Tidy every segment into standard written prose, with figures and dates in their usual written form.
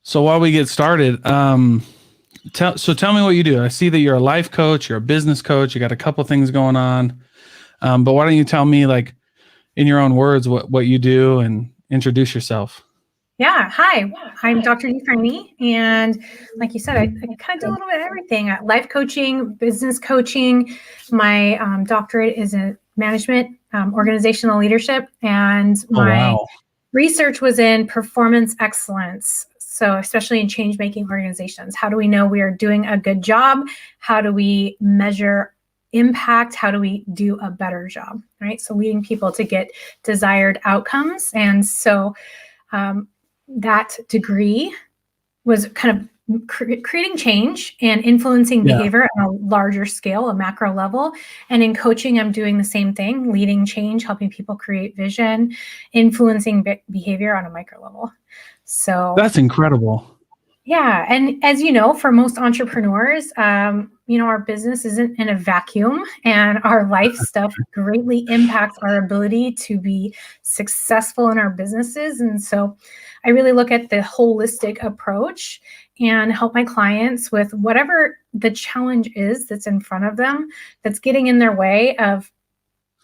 So while we get started, tell me what you do. I see that you're a life coach, you're a business coach, you got a couple things going on. But why don't you tell me, like, in your own words, what you do and introduce yourself? Yeah. Hi, I'm Dr. Dee Frayne. And like you said, I kind of do a little bit of everything. Life coaching, business coaching. My doctorate is in management, organizational leadership. And Oh, my wow. research was in performance excellence. So especially in change-making organizations. How do we know we are doing a good job? How do we measure impact? How do we do a better job, right? So leading people to get desired outcomes. And so that degree was kind of creating change and influencing Yeah. behavior on a larger scale, a macro level. And in coaching, I'm doing the same thing, leading change, helping people create vision, influencing behavior on a micro level. So That's incredible. yeah. And as you know, for most entrepreneurs, our business isn't in a vacuum, and our life stuff greatly impacts our ability to be successful in our businesses. And so I really look at the holistic approach and help my clients with whatever the challenge is that's in front of them, that's getting in their way of,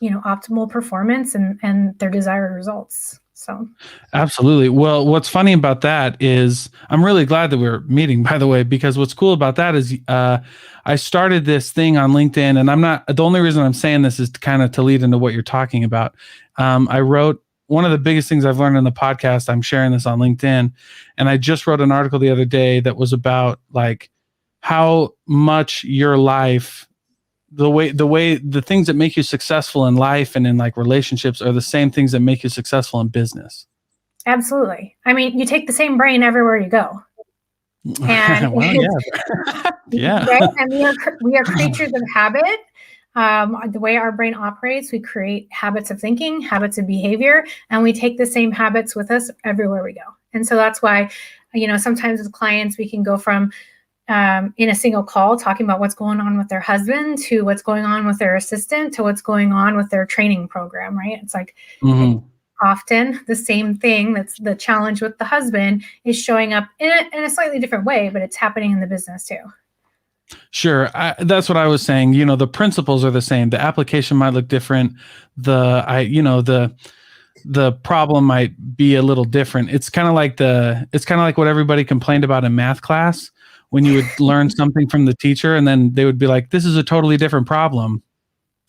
optimal performance and their desired results. So Absolutely. Well, what's funny about that is I'm really glad that we're meeting, by the way, because what's cool about that is I started this thing on LinkedIn, and I'm not, the only reason I'm saying this is to kind of to lead into what you're talking about. I wrote one of the biggest things I've learned in the podcast. I'm sharing this on LinkedIn, and I just wrote an article the other day that was about like how much your life, the things that make you successful in life and in like relationships are the same things that make you successful in business. absolutely. I mean, you take the same brain everywhere you go. And Well, yeah. Yeah. right? And we are creatures of habit. The way our brain operates, we create habits of thinking, habits of behavior, and we take the same habits with us everywhere we go. And so that's why, sometimes with clients, we can go from in a single call talking about what's going on with their husband to what's going on with their assistant to what's going on with their training program, right? It's like often the same thing. That's the challenge with the husband is showing up in a slightly different way, but it's happening in the business too. Sure. That's what I was saying. The principles are the same. The application might look different. The problem might be a little different. It's kind of like what everybody complained about in math class when you would learn something from the teacher and then they would be like, this is a totally different problem.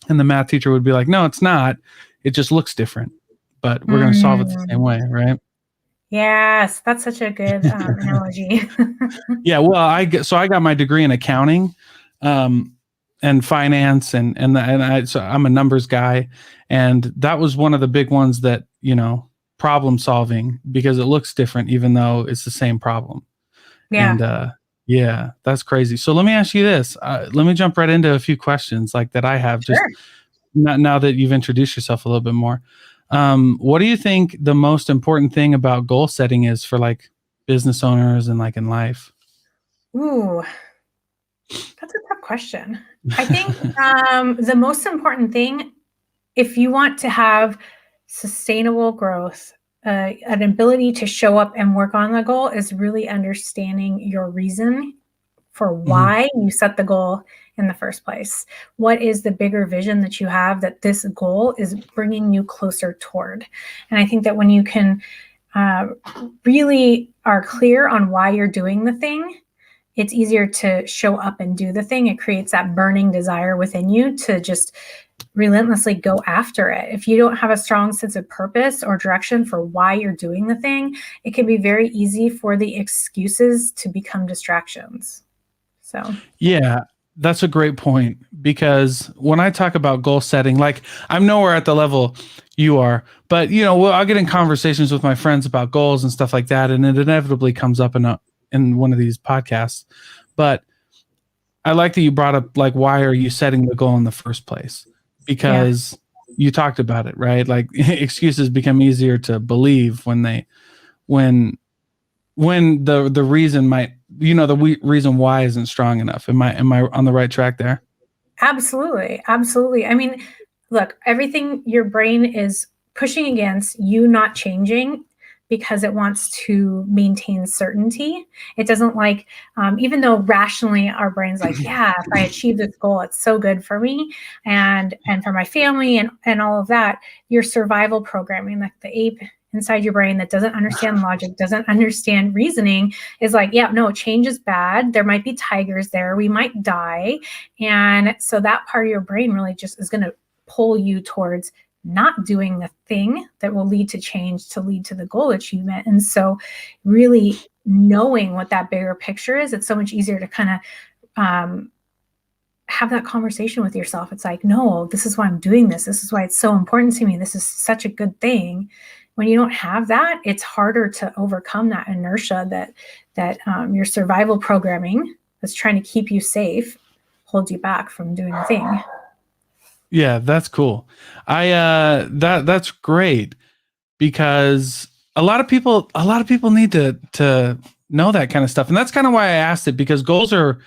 And the math teacher would be like, no, it's not. It just looks different, but we're going to solve it the same way. Right. Yes, that's such a good analogy. Yeah, well, I got my degree in accounting, and finance, so I'm a numbers guy, and that was one of the big ones that problem solving, because it looks different even though it's the same problem. Yeah. And yeah, that's crazy. So let me ask you this. Let me jump right into a few questions like that I have. Sure. Just now that you've introduced yourself a little bit more. What do you think the most important thing about goal setting is for like business owners and like in life? Ooh, that's a tough question. I think the most important thing, if you want to have sustainable growth, an ability to show up and work on the goal, is really understanding your reason for why you set the goal in the first place. What is the bigger vision that you have that this goal is bringing you closer toward? And I think that when you can really are clear on why you're doing the thing, it's easier to show up and do the thing. It creates that burning desire within you to just relentlessly go after it. If you don't have a strong sense of purpose or direction for why you're doing the thing, it can be very easy for the excuses to become distractions. So Yeah, that's a great point, because when I talk about goal setting, like I'm nowhere at the level you are, but I'll get in conversations with my friends about goals and stuff like that, and it inevitably comes up in one of these podcasts. But I like that you brought up, like, why are you setting the goal in the first place? Because you talked about it, right? Like excuses become easier to believe when the reason reason why isn't strong enough. Am I on the right track there? Absolutely. Absolutely. I mean, look, everything your brain is pushing against, you not changing, because it wants to maintain certainty. It doesn't like, even though rationally our brain's like, yeah, if I achieve this goal, it's so good for me and for my family and all of that. Your survival programming, like the ape inside your brain that doesn't understand logic, doesn't understand reasoning, is like, yeah, no, change is bad. There might be tigers there. We might die. And so that part of your brain really just is going to pull you towards not doing the thing that will lead to change, to lead to the goal achievement. And so really knowing what that bigger picture is, it's so much easier to kind of have that conversation with yourself. It's like, no, this is why I'm doing this. This is why it's so important to me. This is such a good thing. When you don't have that, it's harder to overcome that inertia that your survival programming that's trying to keep you safe holds you back from doing the thing. Yeah, that's cool. That's great, because a lot of people need to know that kind of stuff. And that's kind of why I asked it, because goals are,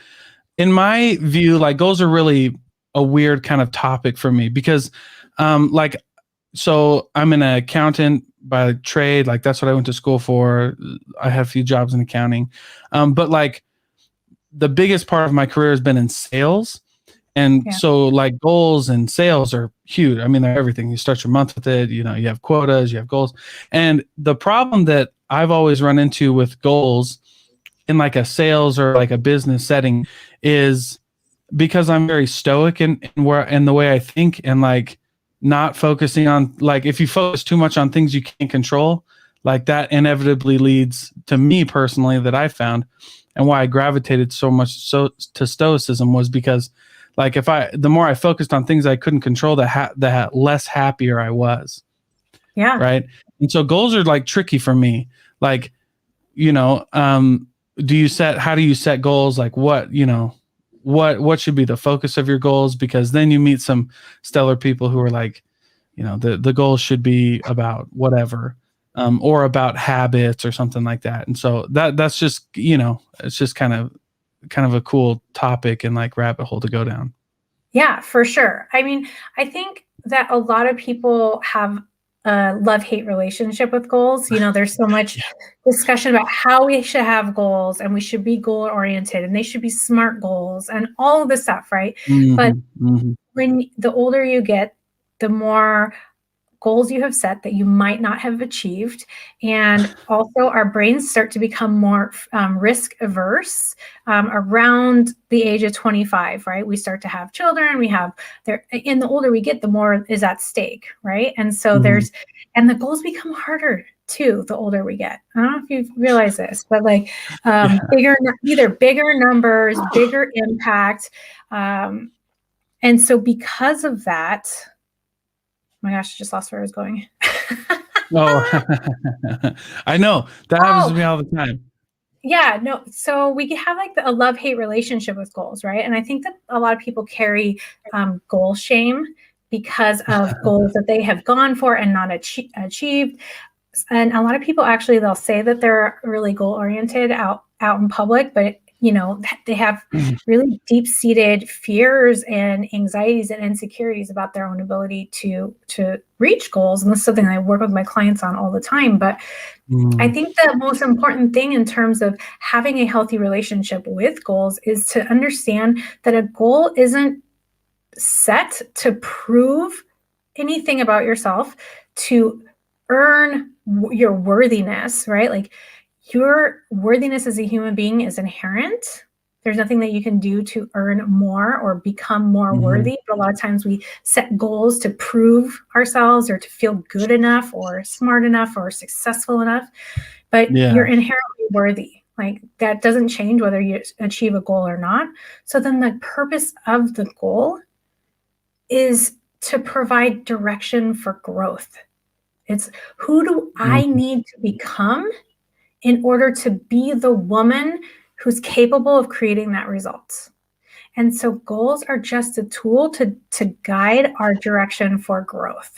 in my view, like goals are really a weird kind of topic for me, because like, so I'm an accountant by trade, like that's what I went to school for. I had a few jobs in accounting. But like the biggest part of my career has been in sales. And so like goals and sales are huge. I mean, they're everything. You start your month with it, you know, you have quotas, you have goals. And the problem that I've always run into with goals in like a sales or like a business setting is, because I'm very stoic in the way I think, and like not focusing on, like, if you focus too much on things you can't control, like that inevitably leads, to me personally, that I found, and why I gravitated so much to stoicism, was because like the more I focused on things I couldn't control, the less happier I was. Yeah. Right. And so goals are like tricky for me. Like, you know, how do you set goals? Like what should be the focus of your goals? Because then you meet some stellar people who are like, you know, the goals should be about whatever, or about habits or something like that. And so that's just, you know, it's just kind of a cool topic and like rabbit hole to go down. Yeah, for sure. I mean, I think that a lot of people have a love-hate relationship with goals. You know, there's so much discussion about how we should have goals, and we should be goal-oriented, and they should be SMART goals and all of this stuff, right? But when the older you get, the more goals you have set that you might not have achieved. And also our brains start to become more risk averse around the age of 25, right? We start to have children, and the older we get, the more is at stake, right? And so and the goals become harder too, the older we get. I don't know if you realize this, but like bigger numbers, bigger impact. And so because of that, my gosh, I just lost where I was going. Oh, I know. That happens to me all the time. Yeah, no. So we have like a love-hate relationship with goals, right? And I think that a lot of people carry goal shame because of goals that they have gone for and not achieved. And a lot of people actually, they'll say that they're really goal-oriented out in public, but you know, they have really deep-seated fears and anxieties and insecurities about their own ability to reach goals. And this is something I work with my clients on all the time. But I think the most important thing in terms of having a healthy relationship with goals is to understand that a goal isn't set to prove anything about yourself, to earn your worthiness, right? Like, your worthiness as a human being is inherent. There's nothing that you can do to earn more or become more worthy. But a lot of times we set goals to prove ourselves or to feel good enough or smart enough or successful enough. But you're inherently worthy. Like, that doesn't change whether you achieve a goal or not. So then the purpose of the goal is to provide direction for growth. It's, who do I need to become in order to be the woman who's capable of creating that result? And so goals are just a tool to guide our direction for growth.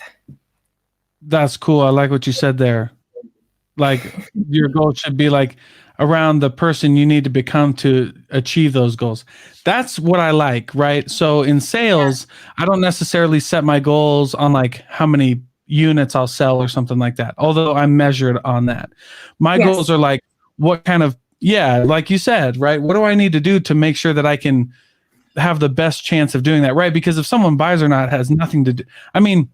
That's cool. I like what you said there. Like, your goal should be like around the person you need to become to achieve those goals. That's what I like, right? So in sales, I don't necessarily set my goals on like how many, units I'll sell or something like that. Although I'm measured on that. My Yes. goals are like, what kind of, like you said, right? What do I need to do to make sure that I can have the best chance of doing that, right? Because if someone buys or not has nothing to do. I mean,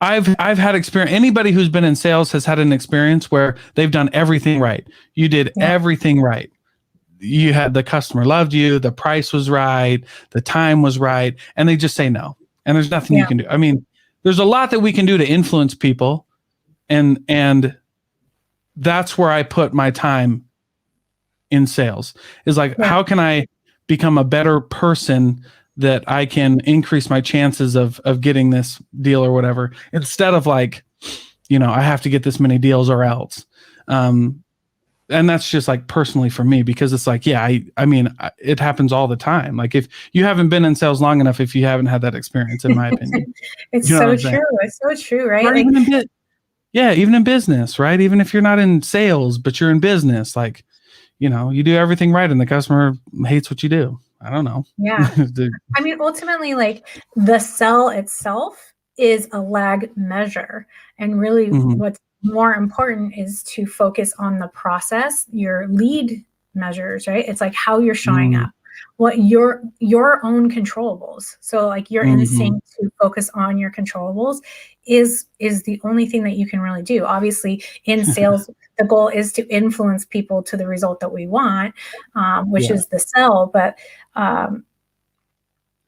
I've had experience. Anybody who's been in sales has had an experience where they've done everything right. You did everything right. You had the customer loved you, the price was right, the time was right, and they just say no. And there's nothing you can do. I mean, there's a lot that we can do to influence people, and that's where I put my time in sales. Is like, how can I become a better person that I can increase my chances of getting this deal or whatever, instead of like, I have to get this many deals or else. And that's just like personally for me, because it's like, I mean, it happens all the time. Like if you haven't been in sales long enough, if you haven't had that experience, in my opinion. It's so true. It's so true, right? Or even even in business, right? Even if you're not in sales, but you're in business, like, you do everything right and the customer hates what you do. I don't know. Yeah. I mean, ultimately, like the sell itself is a lag measure. And really what's more important is to focus on the process, your lead measures, right? It's like how you're showing up, what your own controllables. So like your instinct to focus on your controllables is the only thing that you can really do. Obviously in sales, the goal is to influence people to the result that we want, which is the sell. But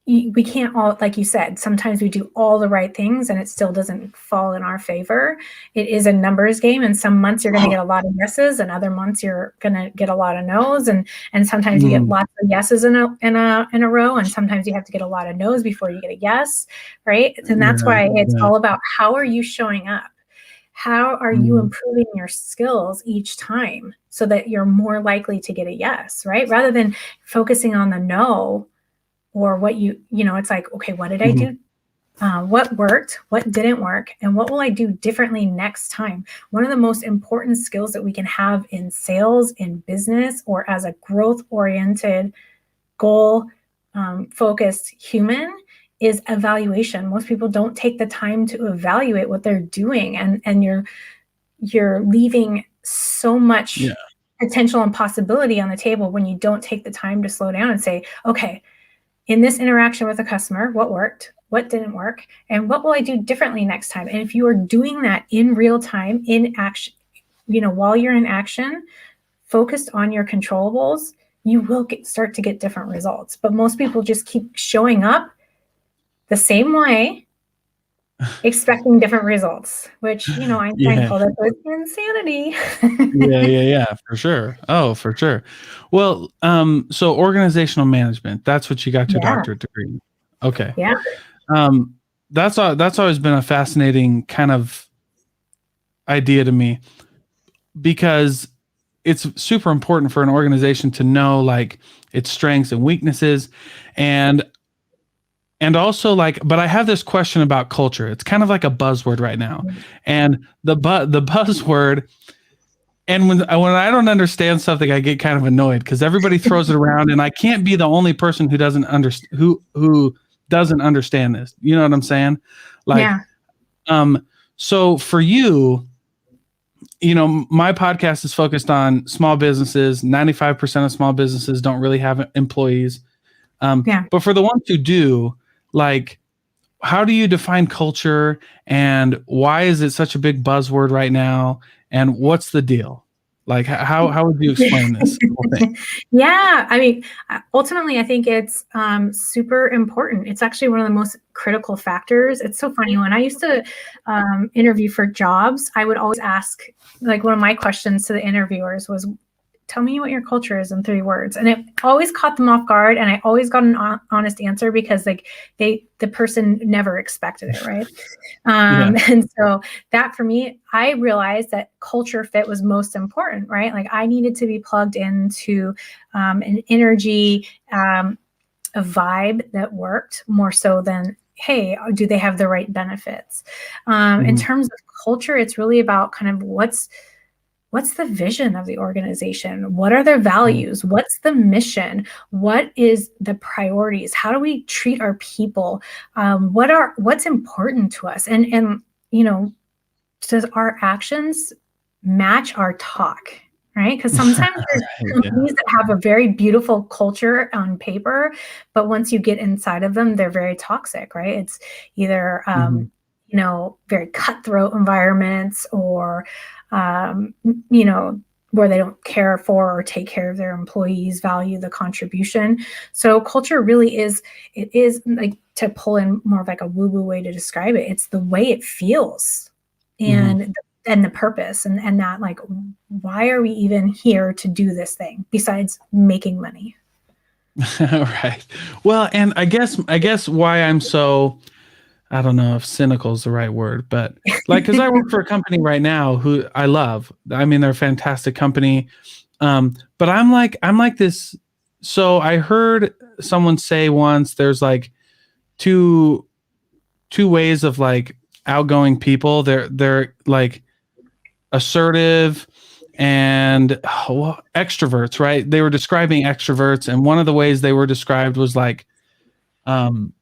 we can't all, like you said, sometimes we do all the right things and it still doesn't fall in our favor. It is a numbers game, and some months you're going to get a lot of yeses, and other months you're going to get a lot of no's, and sometimes you get lots of yeses in a row, and sometimes you have to get a lot of no's before you get a yes, right? And that's why it's all about, how are you showing up? How are you improving your skills each time so that you're more likely to get a yes, right? Rather than focusing on the no, or what it's like, okay, what did I do? What worked? What didn't work? And what will I do differently next time? One of the most important skills that we can have in sales, in business, or as a growth-oriented, goal-focused human is evaluation. Most people don't take the time to evaluate what they're doing, and you're leaving so much potential and possibility on the table when you don't take the time to slow down and say, okay, in this interaction with a customer, what worked, what didn't work, and what will I do differently next time? And if you are doing that in real time, in action, while you're in action, focused on your controllables, you will start to get different results. But most people just keep showing up the same way, expecting different results, which, I call that insanity. Yeah, for sure. Oh, for sure. Well, so organizational management, that's what you got your doctorate degree. Okay. Yeah. That's always been a fascinating kind of idea to me, because it's super important for an organization to know like its strengths and weaknesses, and also like, but I have this question about culture. It's kind of like a buzzword right now. And the buzzword, and when I don't understand something, I get kind of annoyed because everybody throws it around, and I can't be the only person who doesn't understand this. You know what I'm saying? Like, so for you, my podcast is focused on small businesses. 95% of small businesses don't really have employees. But for the ones who do, like, how do you define culture, and why is it such a big buzzword right now? And what's the deal? Like, how would you explain this whole thing? Yeah, I mean, ultimately, I think it's super important. It's actually one of the most critical factors. It's so funny. When I used to interview for jobs, I would always ask, like, one of my questions to the interviewers was, tell me what your culture is in 3 words. And it always caught them off guard. And I always got an honest answer, because like the person never expected it. Right. And so that, for me, I realized that culture fit was most important, right? Like I needed to be plugged into an energy, a vibe that worked more so than, hey, do they have the right benefits? In terms of culture, it's really about kind of what's what's the vision of the organization? What are their Mm. values? What's the mission? What is the priorities? How do we treat our people? What's important to us? And you know, does our actions match our talk? Right? Because sometimes there's Right, yeah. companies that have a very beautiful culture on paper, but once you get inside of them, they're very toxic, right? It's either Mhm. very cutthroat environments, or um, you know, where they don't care for or take care of their employees, value the contribution. So culture really is, it is like, to pull in more of like a woo-woo way to describe it, it's the way it feels, Mhm. and the purpose, and that, like, why are we even here to do this thing besides making money? Right. Well, and I guess why I'm so, I don't know if cynical is the right word, but like, because I work for a company right now who I love. I mean, they're a fantastic company. But I'm like this. So I heard someone say once, there's like two two ways of like outgoing people. They're like assertive and well, extroverts, right? They were describing extroverts, and one of the ways they were described was um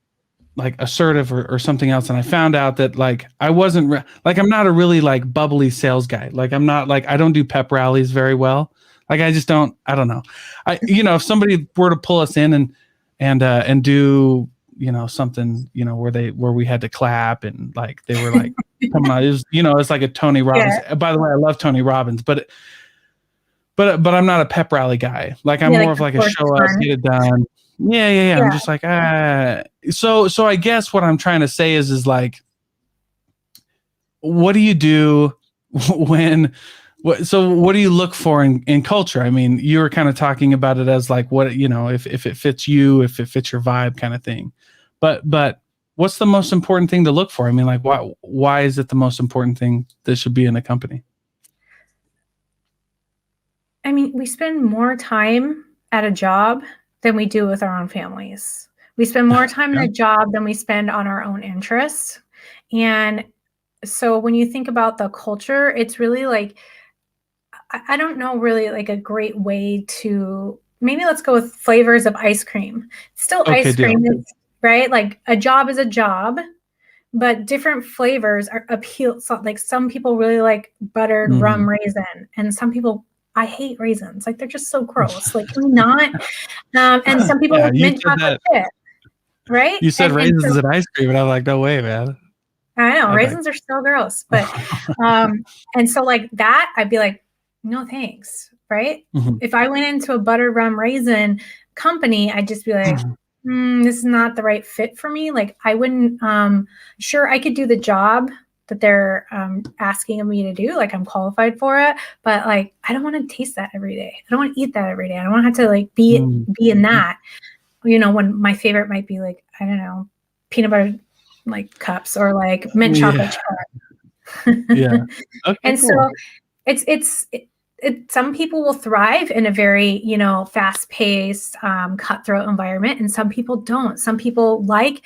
like assertive or something else. And I found out that like I wasn't like, I'm not a really like bubbly sales guy. Like I'm not like, I don't do pep rallies very well. Like I just don't, I don't know. If somebody were to pull us in and do, something, where we had to clap and like they were like coming on, it's like a Tony Robbins. Yeah, By the way, I love Tony Robbins, but I'm not a pep rally guy. Like I'm yeah, more like of the like a forced show up, fun. get it done. Yeah, yeah, yeah. I'm Yeah. just like, so I guess what I'm trying to say is like, what do you do when what do you look for in culture? I mean, you were kind of talking about it as like, what, if it fits you, if it fits your vibe kind of thing. But what's the most important thing to look for? I mean, like, why is it the most important thing that should be in a company? I mean, we spend more time at a job than we do with our own families. We spend more time in Yeah. a job than we spend on our own interests. And so when you think about the culture, it's really like, I don't know really like a great way to, maybe let's go with flavors of ice cream. Still Okay, ice deal. cream, right? Like a job is a job, but different flavors are appeal. So like some people really like buttered rum Mhm. raisin, and some people, I hate raisins. Like they're just so gross. Like can we not? And some people Yeah, with mint chocolate chip, right? you said And so raisins and ice cream, and I'm like, no way, man. I know I'm like, raisins are so gross, but and so like that, I'd be like, no thanks, right? mhm. If I went into a butter rum raisin company, I'd just be like, this is not the right fit for me. Like I wouldn't. Sure, I could do the job that they're asking of me to do. Like I'm qualified for it, but like I don't want to taste that every day. I don't want to eat that every day. I don't want to have to like Mm. be in that. When my favorite might be like, I don't know, peanut butter like cups, or like mint chocolate Yeah, chip. yeah. Okay, And so cool. some people will thrive in a very, fast-paced, cutthroat environment, and some people don't. Some people like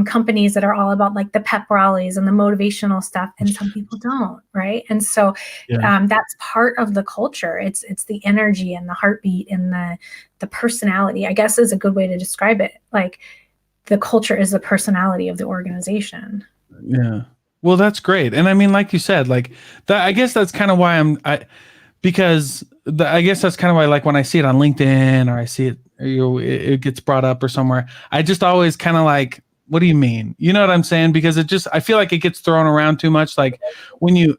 companies that are all about like the pep rallies and the motivational stuff, and some people don't, right? And so Yeah, that's part of the culture. It's the energy and the heartbeat and the personality, I guess, is a good way to describe it. Like the culture is the personality of the organization. yeah. Well, that's great. And I mean, like you said, like that, I guess that's kind of why because I guess that's kind of why, like when I see it on LinkedIn or I see it, it gets brought up or somewhere, I just always kind of like, what do you mean? You know what I'm saying? Because I feel like it gets thrown around too much. Like when you,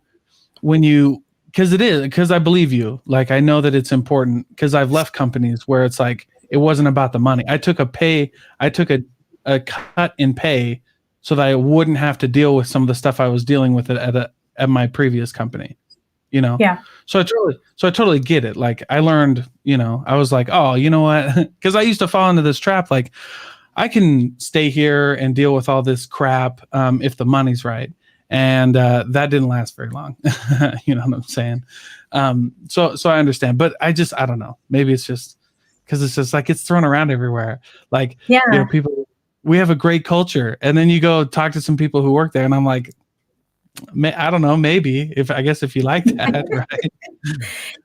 because I believe you, like I know that it's important because I've left companies where it's like, it wasn't about the money. I took a cut in pay so that I wouldn't have to deal with some of the stuff I was dealing with at my previous company, you know? Yeah. So I totally get it. Like I learned, I was like, oh, you know what? Because I used to fall into this trap. Like I can stay here and deal with all this crap if the money's right, and that didn't last very long. You know what I'm saying? So I understand, but I don't know. Maybe it's just because it's just like it's thrown around everywhere. Like Yeah. people, we have a great culture, and then you go talk to some people who work there, and I'm like, I don't know, maybe if you like that, right?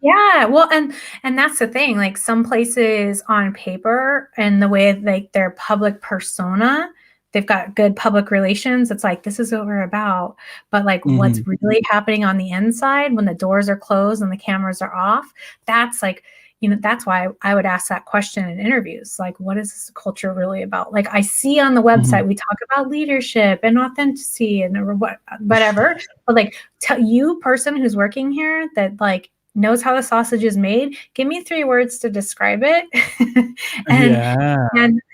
Yeah, well, and that's the thing. Like some places on paper and the way like their public persona, they've got good public relations. It's like this is what we're about. But like what's Mhm. really happening on the inside when the doors are closed and the cameras are off, that's like, that's why I would ask that question in interviews. Like, what is this culture really about? Like I see on the Mhm. website we talk about leadership and authenticity and whatever. But like you person who's working here that like knows how the sausage is made, give me 3 words to describe it. and Yeah.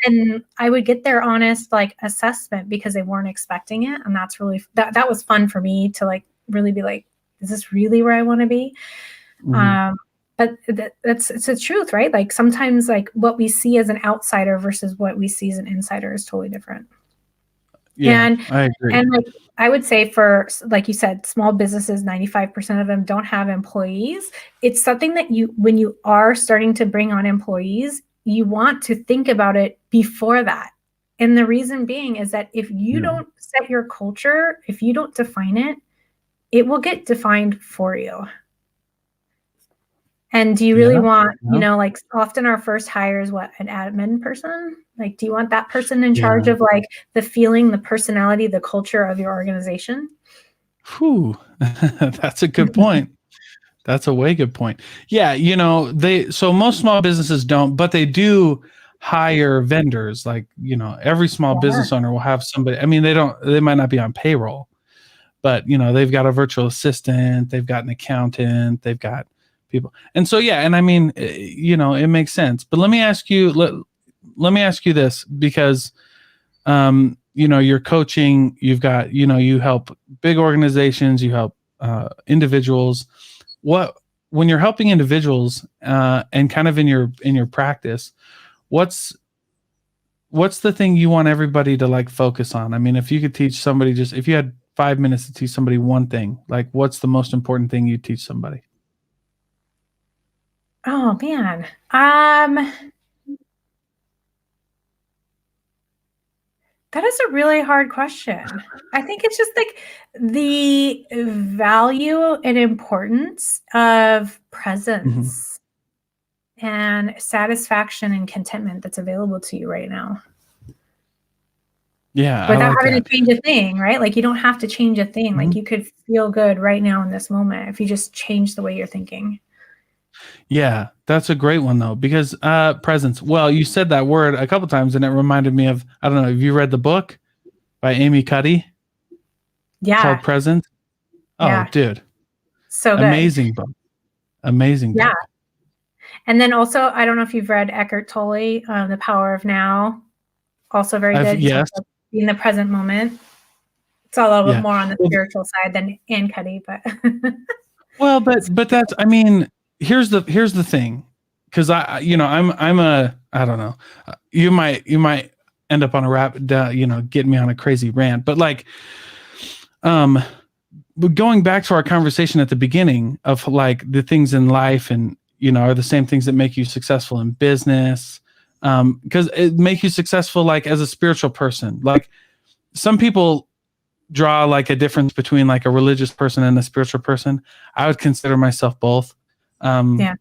and I would get their honest like assessment because they weren't expecting it. And that's really that was fun for me to like really be like, is this really where I want to be? Mhm. Um, but it's the truth, right? Like sometimes like what we see as an outsider versus what we see as an insider is totally different. Yeah, And I agree. and like I would say for like you said, small businesses, 95% of them don't have employees. It's something that when you are starting to bring on employees, you want to think about it before that. And the reason being is that if you Yeah. don't set your culture, if you don't define it, it will get defined for you. And do you really Yeah. want, Yeah. like often our first hire is what, an admin person? Like, do you want that person in charge Yeah. of like the feeling, the personality, the culture of your organization? Whew. That's a good point. That's a way good point. Yeah, so most small businesses don't, but they do hire vendors. Like, every small Yeah. business owner will have somebody. I mean, they might not be on payroll, but they've got a virtual assistant, they've got an accountant, they've got people. And so yeah, and I mean, it makes sense. But let me ask you this, because you're coaching, you've got, you help big organizations, you help individuals. What When you're helping individuals and kind of in your practice, what's what's the thing you want everybody to like focus on? I mean, if you could teach somebody, just if you had 5 minutes to teach somebody one thing, like what's the most important thing you teach somebody? Oh man. That is a really hard question. I think it's just like the value and importance of Mm-hmm. presence and satisfaction and contentment that's available to you right now Yeah, I without like having to that. change a thing, right? Like you don't have to change a thing. Mm-hmm. Like you could feel good right now in this moment if you just change the way you're thinking. Yeah, that's a great one though, because presence. Well, you said that word a couple times, and it reminded me of, I don't know, have you read the book by Amy Cuddy Yeah. called Presence? Oh, Yeah. dude, So good. amazing book, amazing Yeah. book. And then also, I don't know if you've read Eckhart Tolle, The Power of Now. Also very I've good. He talks Yes, about being the present moment. It's a little bit yeah. more on the Well, spiritual side than Ann Cuddy, but well, it's but that's, I mean, here's the thing, because I'm a, I don't know, you might end up on a getting me on a crazy rant, but like, um, but going back to our conversation at the beginning of like the things in life, and are the same things that make you successful in business, because it make you successful like as a spiritual person. Like some people draw like a difference between like a religious person and a spiritual person. I would consider myself both. Um, yeah,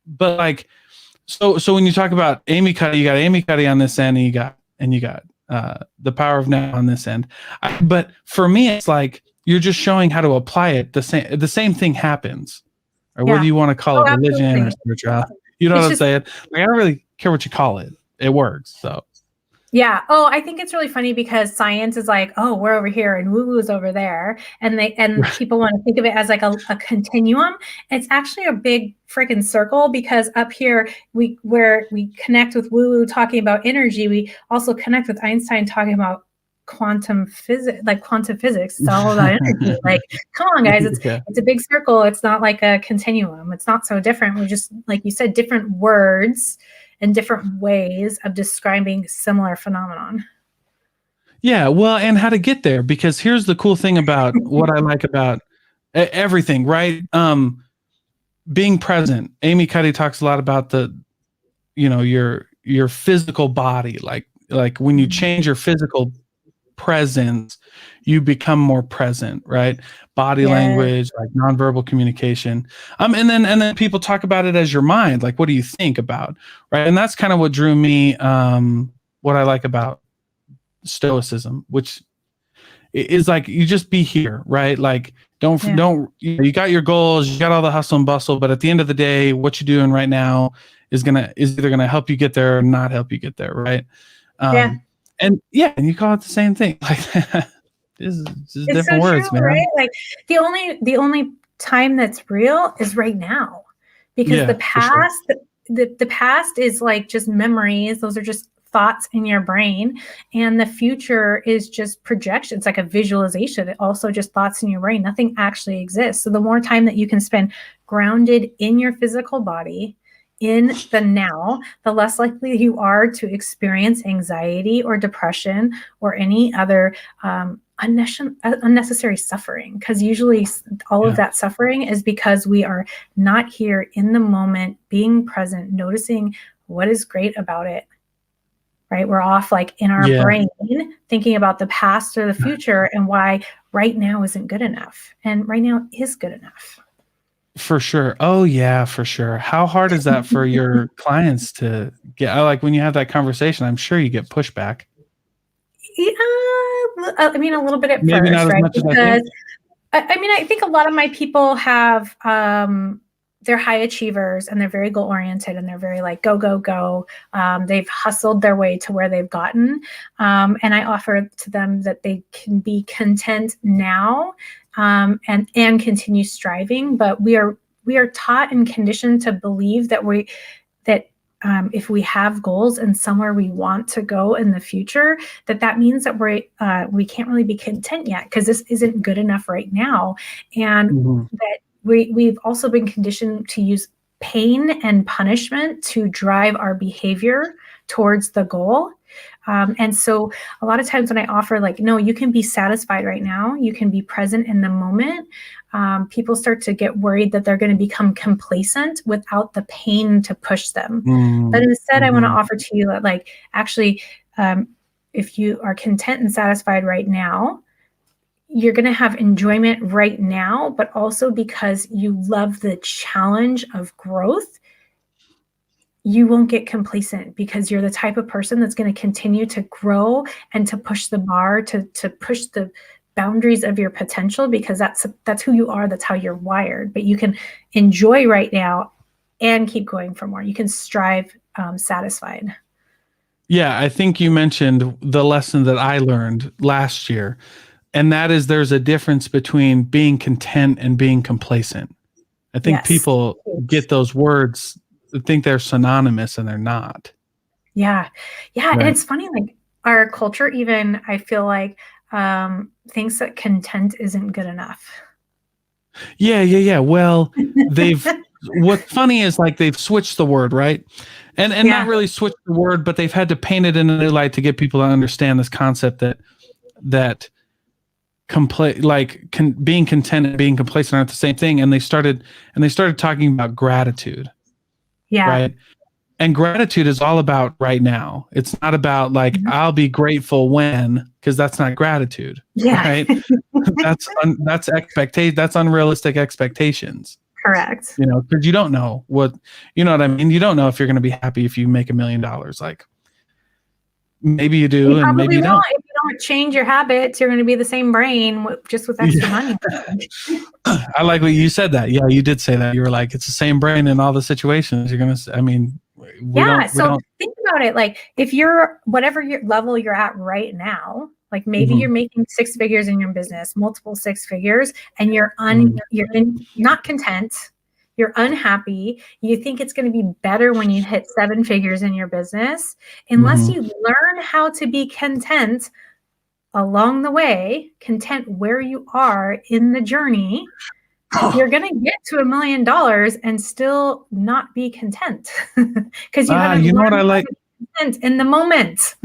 but like, so when you talk about Amy Cuddy, you got Amy Cuddy on this end, and you got the Power of Now on this end. But for me, it's like you're just showing how to apply it. The same thing happens, or whether yeah. you want to call Oh, it religion or absolutely. spirituality. You know what It's I'm just saying? Like I don't really care what you call it. It works. So Yeah. Oh, I think it's really funny because science is like, oh, we're over here and woo woo is over there. And people want to think of it as like a continuum. It's actually a big freaking circle because up here where we connect with woo woo talking about energy, we also connect with Einstein talking about quantum physics, like quantum physics. It's all about energy. Like, come on, guys, yeah. it's a big circle. It's not like a continuum. It's not so different. We're just, like you said, different words and different ways of describing similar phenomenon. Yeah, well, and how to get there, because here's the cool thing about what I like about everything, right? Being present. Amy Cuddy talks a lot about your physical body, like when you change your physical presence, you become more present, right? Body Yes. language, like nonverbal communication. And then people talk about it as your mind, like what do you think about, right? And that's kind of what drew me, what I like about stoicism, which is like you just be here, right? Like Yeah. you got your goals, you got all the hustle and bustle, but at the end of the day, what you're doing right now is either gonna help you get there or not help you get there, right? Yeah. And yeah, and you call it the same thing. Like this is just It's so different true, words, man. right? Like the only time that's real is right now. Because the Yeah, for sure. past the past is like just memories. Those are just thoughts in your brain. And the future is just projection. It's like a visualization. It also just thoughts in your brain. Nothing actually exists. So the more time that you can spend grounded in your physical body in the now, the less likely you are to experience anxiety or depression or any other unnecessary suffering, because usually all of Yeah. that suffering is because we are not here in the moment, being present, noticing what is great about it, right? We're off like in our Yeah, brain thinking about the past or the future and why right now isn't good enough, and right now is good enough. for sure. Oh yeah, for sure. How hard is that for your clients to get? I like when you have that conversation, I'm sure you get pushback. Yeah, I mean, a little bit at Maybe not first, as right? much as I Because think. I mean, I think a lot of my people have, they're high achievers and they're very goal oriented and they're very like, go, go, go. They've hustled their way to where they've gotten. And I offer to them that they can be content now, and continue striving. But we are taught and conditioned to believe that if we have goals and somewhere we want to go in the future, that means that we can't really be content yet because this isn't good enough right now, and Mhm. that we've also been conditioned to use pain and punishment to drive our behavior towards the goal. And so a lot of times when I offer, like, no, you can be satisfied right now, you can be present in the moment, people start to get worried that they're going to become complacent without the pain to push them. But Mm, instead, I want to mhm. offer to you that, like, actually, if you are content and satisfied right now, you're going to have enjoyment right now, but also because you love the challenge of growth, you won't get complacent because you're the type of person that's going to continue to grow and to push the bar, to push the boundaries of your potential, because that's who you are, that's how you're wired. But you can enjoy right now and keep going for more. You can strive, satisfied. Yeah, I think you mentioned the lesson that I learned last year, and that is there's a difference between being content and being complacent. I think Yes. people get those words, think they're synonymous, and they're not. Yeah. Yeah. And Right. it's funny, like our culture, even, I feel like, thinks that content isn't good enough. Yeah, yeah, yeah. Well, what's funny is like they've switched the word, right? And not Yeah. really switched the word, but they've had to paint it in a new light to get people to understand this concept that being content and being complacent aren't the same thing. And they started talking about gratitude, Yeah. right? And gratitude is all about right now. It's not about like Mhm. I'll be grateful when, because that's not gratitude, Yeah. right? That's expectation. That's unrealistic expectations. Correct. Because you don't know what I mean. You don't know if you're going to be happy if you make $1 million. Like maybe you You do, and maybe probably you don't. won't. If you don't change your habits, you're going to be the same brain, just with extra Yeah. money. I like what you said that. Yeah, you did say that. You were like, it's the same brain in all the situations. You're gonna. I mean, we Yeah. don't. We So don't. think about it. Like, if you're whatever your level you're at right now, like maybe Mhm, you're making six figures in your business, multiple six figures, and mhm, not content. You're unhappy. You think it's going to be better when you hit seven figures in your business. Unless mhm. you learn how to be content along the way, content where you are in the journey, you're going to get to $1 million and still not be content because you haven't You know what learned I how like? to be content in the moment.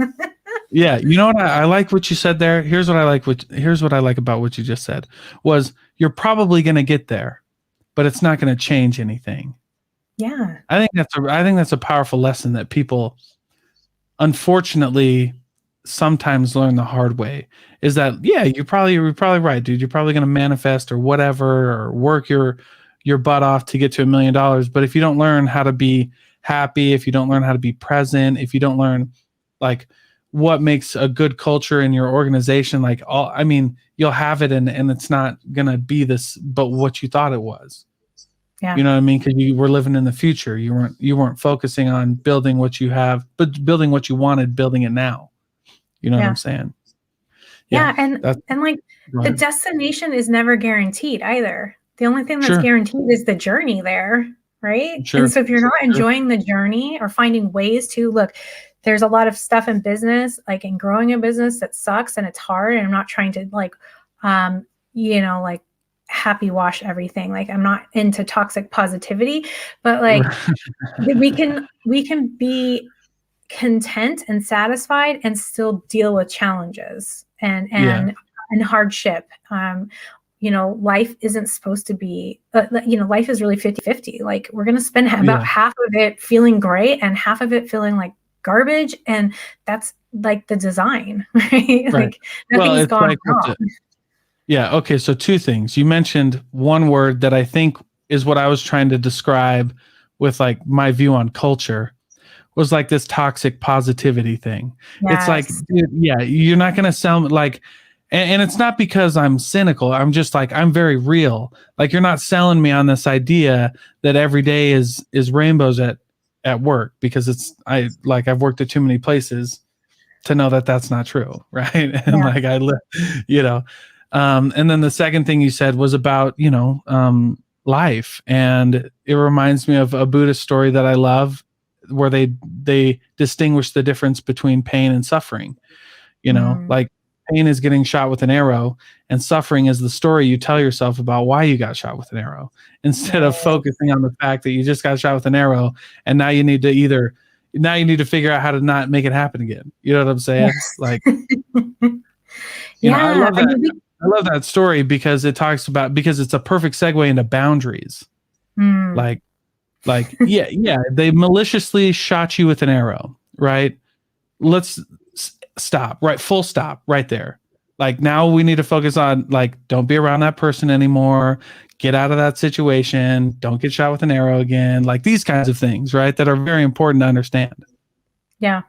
Yeah, you know what I like what you said there. Here's what I like about what you just said was you're probably going to get there, but it's not going to change anything. Yeah. I think that's a powerful lesson that people unfortunately sometimes learn the hard way is that, yeah, you're probably right, dude. You're probably going to manifest or whatever, or work your butt off to get to $1 million. But if you don't learn how to be happy, if you don't learn how to be present, if you don't learn like what makes a good culture in your organization, like I mean, you'll have it and it's not going to be this, but what you thought it was. Yeah. You know what I mean? Because you were living in the future. You weren't focusing on building what you have, but building what you wanted, building it now. You know what I'm saying? Yeah, and like the destination is never guaranteed either. The only thing that's guaranteed is the journey there, right? Sure. And so if you're not enjoying the journey or finding ways to look, there's a lot of stuff in business, like in growing a business, that sucks and it's hard. And I'm not trying to like, like happy wash everything. Like I'm not into toxic positivity, but like we can be content and satisfied and still deal with challenges and hardship. Life isn't supposed to be, life is really 50-50. Like we're going to spend about half of it feeling great and half of it feeling like garbage. And that's like the design, right? Like nothing's gone wrong. Yeah. Okay. So two things. You mentioned one word that I think is what I was trying to describe with like my view on culture, was like this toxic positivity thing. Yes. It's like, dude, yeah, you're not going to sell me like, and it's not because I'm cynical. I'm just like, I'm very real. Like you're not selling me on this idea that every day is rainbows at work, because I've worked at too many places to know that that's not true. Right. And like I live, and then the second thing you said was about, life. And it reminds me of a Buddhist story that I love, where they distinguish the difference between pain and suffering. Like pain is getting shot with an arrow, and suffering is the story you tell yourself about why you got shot with an arrow, instead of focusing on the fact that you just got shot with an arrow and now you need to figure out how to not make it happen again. You know what I'm saying? Yes. Like, I love that. I love that story because because it's a perfect segue into boundaries. Like, they maliciously shot you with an arrow, right? Let's stop, right? Full stop right there. Like now we need to focus on like, don't be around that person anymore. Get out of that situation. Don't get shot with an arrow again. Like these kinds of things, right? That are very important to understand. Yeah.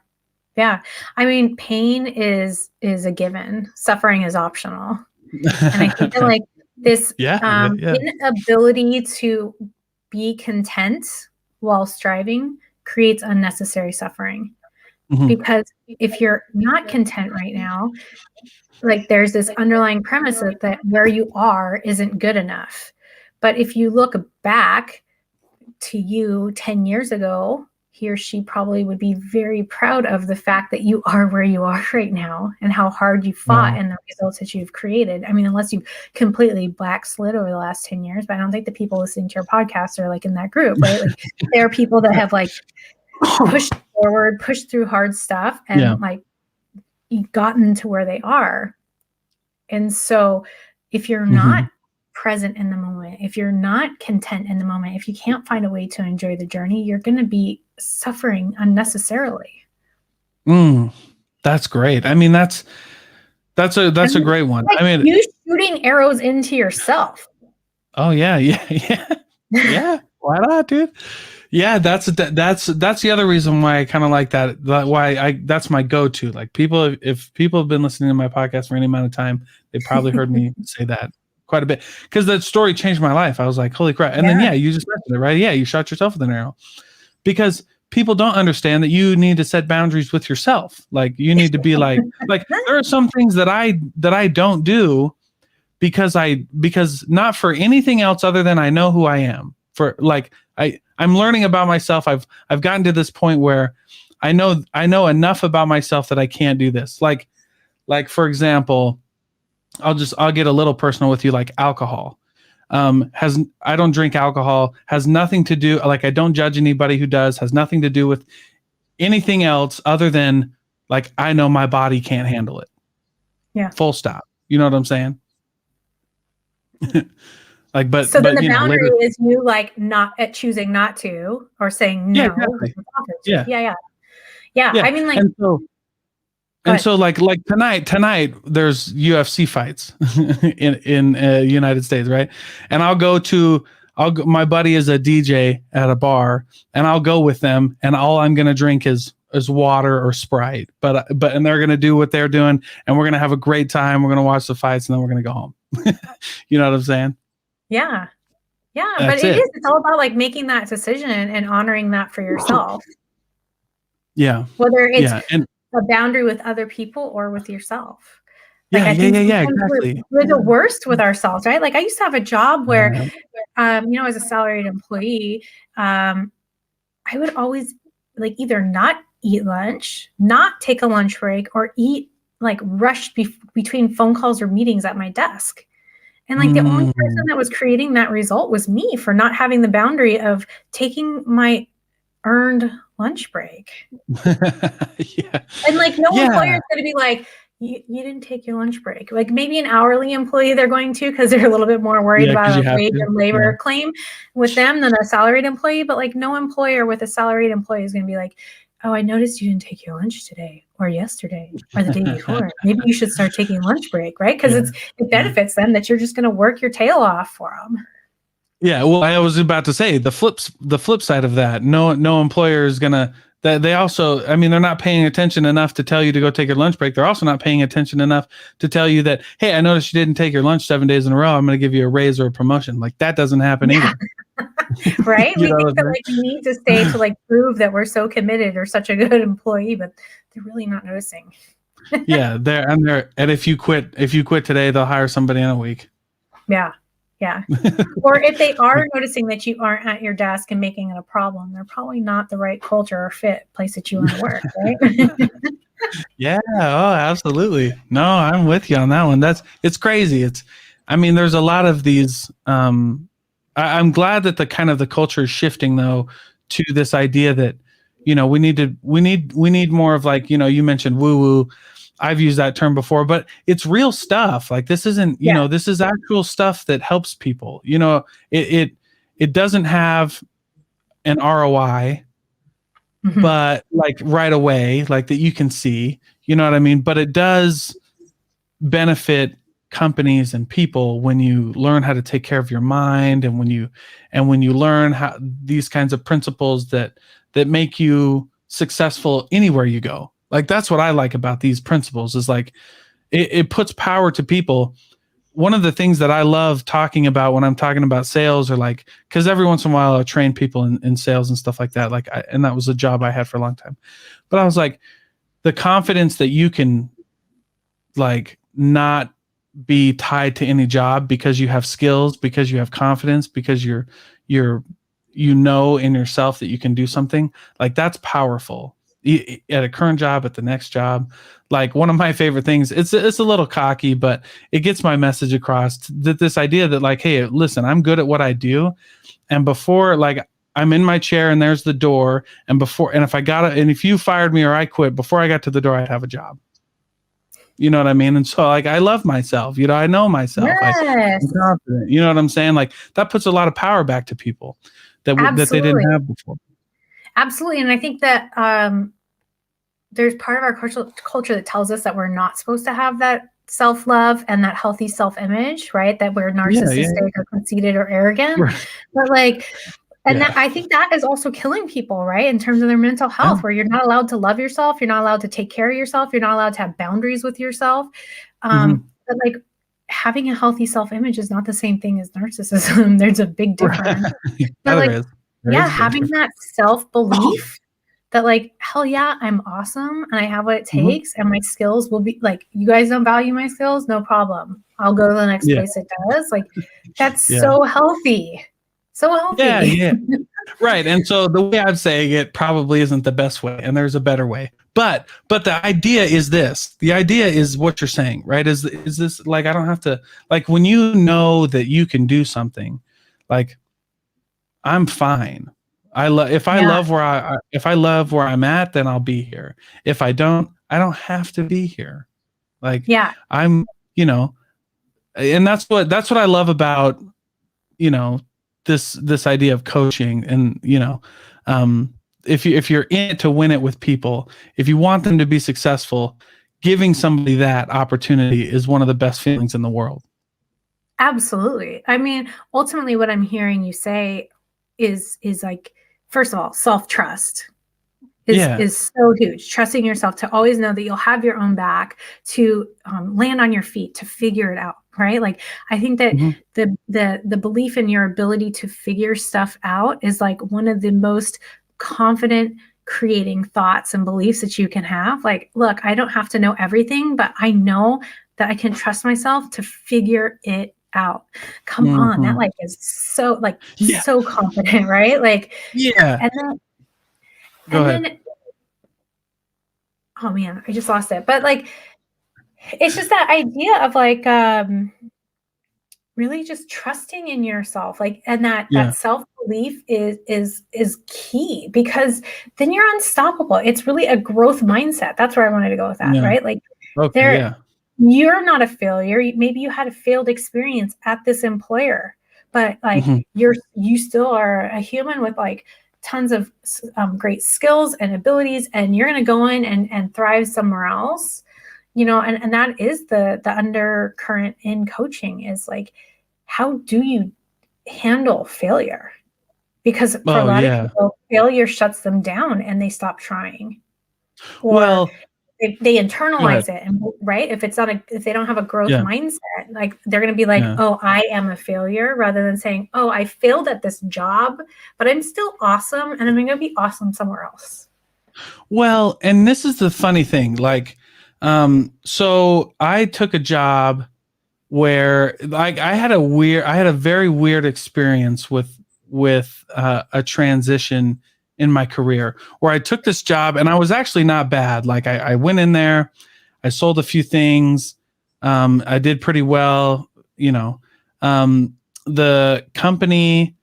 Yeah. I mean, pain is a given. Suffering is optional. And I think that like this inability to be content while striving creates unnecessary suffering. Because if you're not content right now, like there's this underlying premise that where you are isn't good enough. But if you look back to you 10 years ago, he or she probably would be very proud of the fact that you are where you are right now and how hard you fought and the results that you've created. I mean, unless you've completely backslid over the last 10 years, but I don't think the people listening to your podcast are like in that group, right? Like there are people that have like pushed forward, pushed through hard stuff and like gotten to where they are. And so if you're not present in the moment, if you're not content in the moment, if you can't find a way to enjoy the journey, you're going to be suffering unnecessarily. That's great. I mean, that's a great one. Like, I mean, you shooting arrows into yourself. Oh yeah. Why not, dude? Yeah, that's the other reason why I kind of like that. That's my go-to. Like if people have been listening to my podcast for any amount of time, they probably heard me say that quite a bit, because that story changed my life. I was like, holy crap. And then you just mentioned it, right? Yeah, you shot yourself with an arrow, because people don't understand that you need to set boundaries with yourself. Like you need to be like there are some things that I don't do because not for anything else other than I know who I am. For like I'm learning about myself. I've gotten to this point where I know enough about myself that I can't do this. Like for example, I'll get a little personal with you, like alcohol. I don't drink alcohol, has nothing to do, like I don't judge anybody who does, has nothing to do with anything else other than like I know my body can't handle it. Yeah. Full stop. You know what I'm saying? Like, but so then but, the boundary later, is you like not choosing not to or saying no. Yeah, exactly. Yeah. I mean, like, and so And But so like tonight there's UFC fights in United States, right? And my buddy is a DJ at a bar, and I'll go with them, and all I'm gonna drink is water or Sprite. But and they're gonna do what they're doing, and we're gonna have a great time. We're gonna watch the fights, and then we're gonna go home. You know what I'm saying? yeah, yeah, but That's it it. is. It's all about like making that decision and honoring that for yourself, Yeah, whether it's yeah, and a boundary with other people or with yourself. Like yeah, I yeah, think yeah, yeah, sometimes exactly. we're the worst with ourselves, right? Like I used to have a job where, Uh, as a salaried employee, I would always like either not eat lunch, not take a lunch break, or eat like rushed between phone calls or meetings at my desk. And like the only person that was creating that result was me for not having the boundary of taking my earned lunch break. yeah, And like no employer yeah, is going to be like, you didn't take your lunch break. Like maybe an hourly employee they're going to because they're a little bit more worried yeah, because about you a have wage to. and labor claim with them than a salaried employee. But like no employer with a salaried employee is going to be like, oh, I noticed you didn't take your lunch today or yesterday or the day before. Maybe you should start taking lunch break, right? Because Yeah. it benefits them that you're just going to work your tail off for them. Yeah, well, I was about to say the flip side of that. No employer is gonna that they also. I mean, they're not paying attention enough to tell you to go take your lunch break. They're also not paying attention enough to tell you that, hey, I noticed you didn't take your lunch 7 days in a row. I'm going to give you a raise or a promotion. Like that doesn't happen Yeah. either. Right? You We know what think I'm that saying? like we need to stay to like prove that we're so committed or such a good employee, but they're really not noticing. Yeah, and if you quit today, they'll hire somebody in a week. Yeah. Yeah. Or if they are noticing that you aren't at your desk and making it a problem, they're probably not the right culture or fit place that you want to work, right? Yeah, oh, absolutely. No, I'm with you on that one. It's crazy. I mean, there's a lot of these. I'm glad that the kind of the culture is shifting though to this idea that we need more of like you mentioned woo woo. I've used that term before, but it's real stuff. Like this isn't Yeah. this is actual stuff that helps people. It doesn't have an ROI, Mhm. but like right away, like that you can see, you know what I mean? But it does benefit companies and people when you learn how to take care of your mind, and when you learn how these kinds of principles that make you successful anywhere you go. Like that's what I like about these principles is like it puts power to people. One of the things that I love talking about when I'm talking about sales, or like, because every once in a while I train people in sales and stuff like that. And that was a job I had for a long time. But I was like, the confidence that you can like not be tied to any job because you have skills, because you have confidence, because you're in yourself that you can do something, like that's powerful. At a current job, at the next job, like one of my favorite things, it's a little cocky, but it gets my message across, that this idea that like, hey, listen, I'm good at what I do, and before, like, I'm in my chair and there's the door, and if you fired me or I quit before I got to the door, I'd have a job. You know what I mean? And so like I love myself, I know myself. Yes. I'm confident. You know what I'm saying? Like that puts a lot of power back to people that they didn't Absolutely. have before. Absolutely. And I think that there's part of our culture that tells us that we're not supposed to have that self-love and that healthy self-image, right? That we're narcissistic or conceited or arrogant. Right. But like, and that, I think that is also killing people, right? In terms of their mental health, where you're not allowed to love yourself. You're not allowed to take care of yourself. You're not allowed to have boundaries with yourself. But like having a healthy self-image is not the same thing as narcissism. There's a big difference. But like, having that self-belief that like, hell yeah, I'm awesome and I have what it takes and my skills will be like, you guys don't value my skills, no problem. I'll go to the next place it does. Like that's so healthy. So healthy. Yeah. Right. And so the way I'm saying it probably isn't the best way, and there's a better way. But the idea is this. The idea is what you're saying, right? Is this like, I don't have to, like, when you know that you can do something, like I'm fine. If I love where I'm at, then I'll be here. If I don't have to be here. Like I'm, and that's what I love about, this idea of coaching. And if you're in it to win it with people, if you want them to be successful, giving somebody that opportunity is one of the best feelings in the world. Absolutely. I mean, ultimately what I'm hearing you say is like, first of all, self-trust is so huge. Trusting yourself to always know that you'll have your own back, to land on your feet, to figure it out, right? Like, I think that the belief in your ability to figure stuff out is like one of the most confident creating thoughts and beliefs that you can have. Like, look, I don't have to know everything, but I know that I can trust myself to figure it out. Come on, that like is so like so confident, right? Like, and then Go ahead. Oh man, I just lost it. But like, it's just that idea of like really just trusting in yourself, like, and that self-belief is key, because then you're unstoppable. It's really a growth mindset. That's where I wanted to go with that, right? Like, you're not a failure. Maybe you had a failed experience at this employer, but like you still are a human with like tons of great skills and abilities, and you're going to go in and thrive somewhere else, you know, and that is the undercurrent in coaching, is like, how do you handle failure? Because for a lot of people, failure shuts them down and they stop trying, or they internalize it, and right, if they don't have a growth mindset, like they're going to be like, oh, I am a failure, rather than saying, oh, I failed at this job, but I'm still awesome, and I'm going to be awesome somewhere else. Well, and this is the funny thing, like, so I took a job where like I had a very weird experience with a transition in my career, where I took this job and I was actually not bad. Like I went in there, I sold a few things. I did pretty well, you know. The company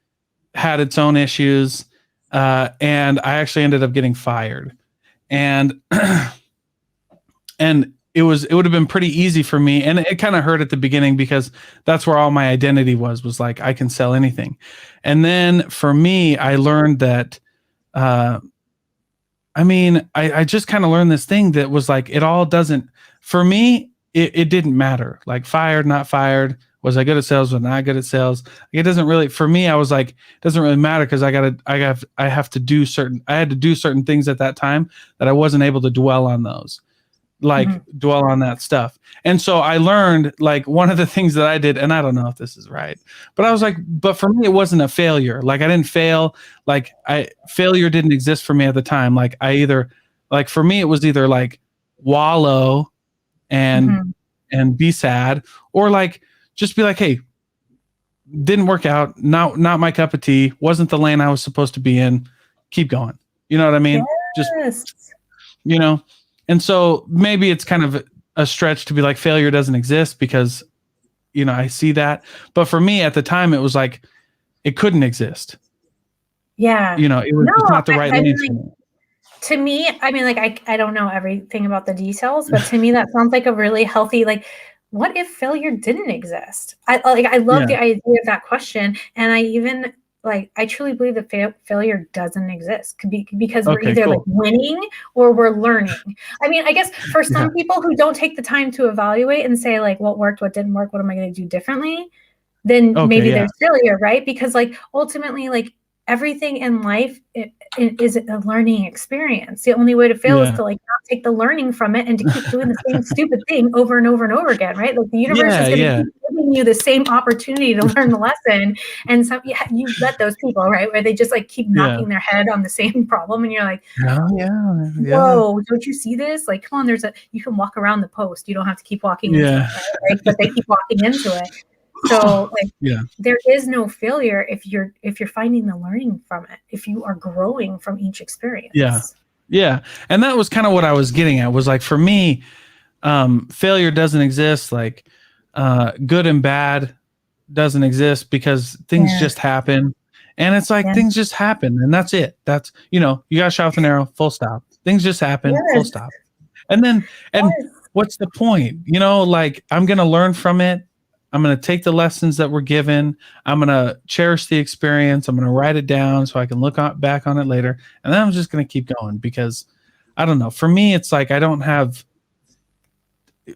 had its own issues, and I actually ended up getting fired. And and it would have been pretty easy for me, and it kind of hurt at the beginning, because that's where all my identity was like, I can sell anything. And then for me, I learned that I just kind of learned this thing that was like, it all doesn't, for me, it didn't matter. Like, fired, not fired. Was I good at sales? Was I not good at sales? It doesn't really, for me, I was like, it doesn't really matter, because I had to do certain things at that time that I wasn't able to dwell on those. Like dwell on that stuff. And so I learned, like, one of the things that I did, and I don't know if this is right, but I was like, but for me, it wasn't a failure. Like, I didn't fail. Like, failure didn't exist for me at the time. Like, for me, it was either like wallow and be sad, or like, just be like, hey, didn't work out. Not my cup of tea. Wasn't the lane I was supposed to be in. Keep going. You know what I mean? Yes. Just, you know. And so maybe it's kind of a stretch to be like, failure doesn't exist, because, you know, I see that. But for me at the time, it was like, it couldn't exist. Yeah. You know, it was not the right lane for me. To me, I mean, like, I don't know everything about the details, but to me, that sounds like a really healthy, like, what if failure didn't exist? I love the idea of that question. And I truly believe that failure doesn't exist, because we're either like winning or we're learning. I mean, I guess for some people who don't take the time to evaluate and say, like, what worked, what didn't work, what am I going to do differently? Then maybe there's failure, right? Because like, ultimately, like, everything in life is a learning experience. The only way to fail is to like not take the learning from it and to keep doing the same stupid thing over and over and over again, right? Like, the universe is going to keep giving you the same opportunity to learn the lesson. And so you let those people, right, where they just like keep knocking their head on the same problem, and you're like, whoa, don't you see this? Like, come on, you can walk around the post. You don't have to keep walking into it, right? But they keep walking into it. So like, there is no failure if you're finding the learning from it, if you are growing from each experience. Yeah. And that was kind of what I was getting at, was like, for me, failure doesn't exist. Like, good and bad doesn't exist, because things just happen. And it's like, things just happen, and that's it. That's, you know, you got shot with an arrow, full stop. Things just happen, full stop. And what's the point? You know, like, I'm going to learn from it. I'm going to take the lessons that were given. I'm going to cherish the experience. I'm going to write it down so I can look back on it later. And then I'm just going to keep going, because I don't know. For me, it's like, I don't have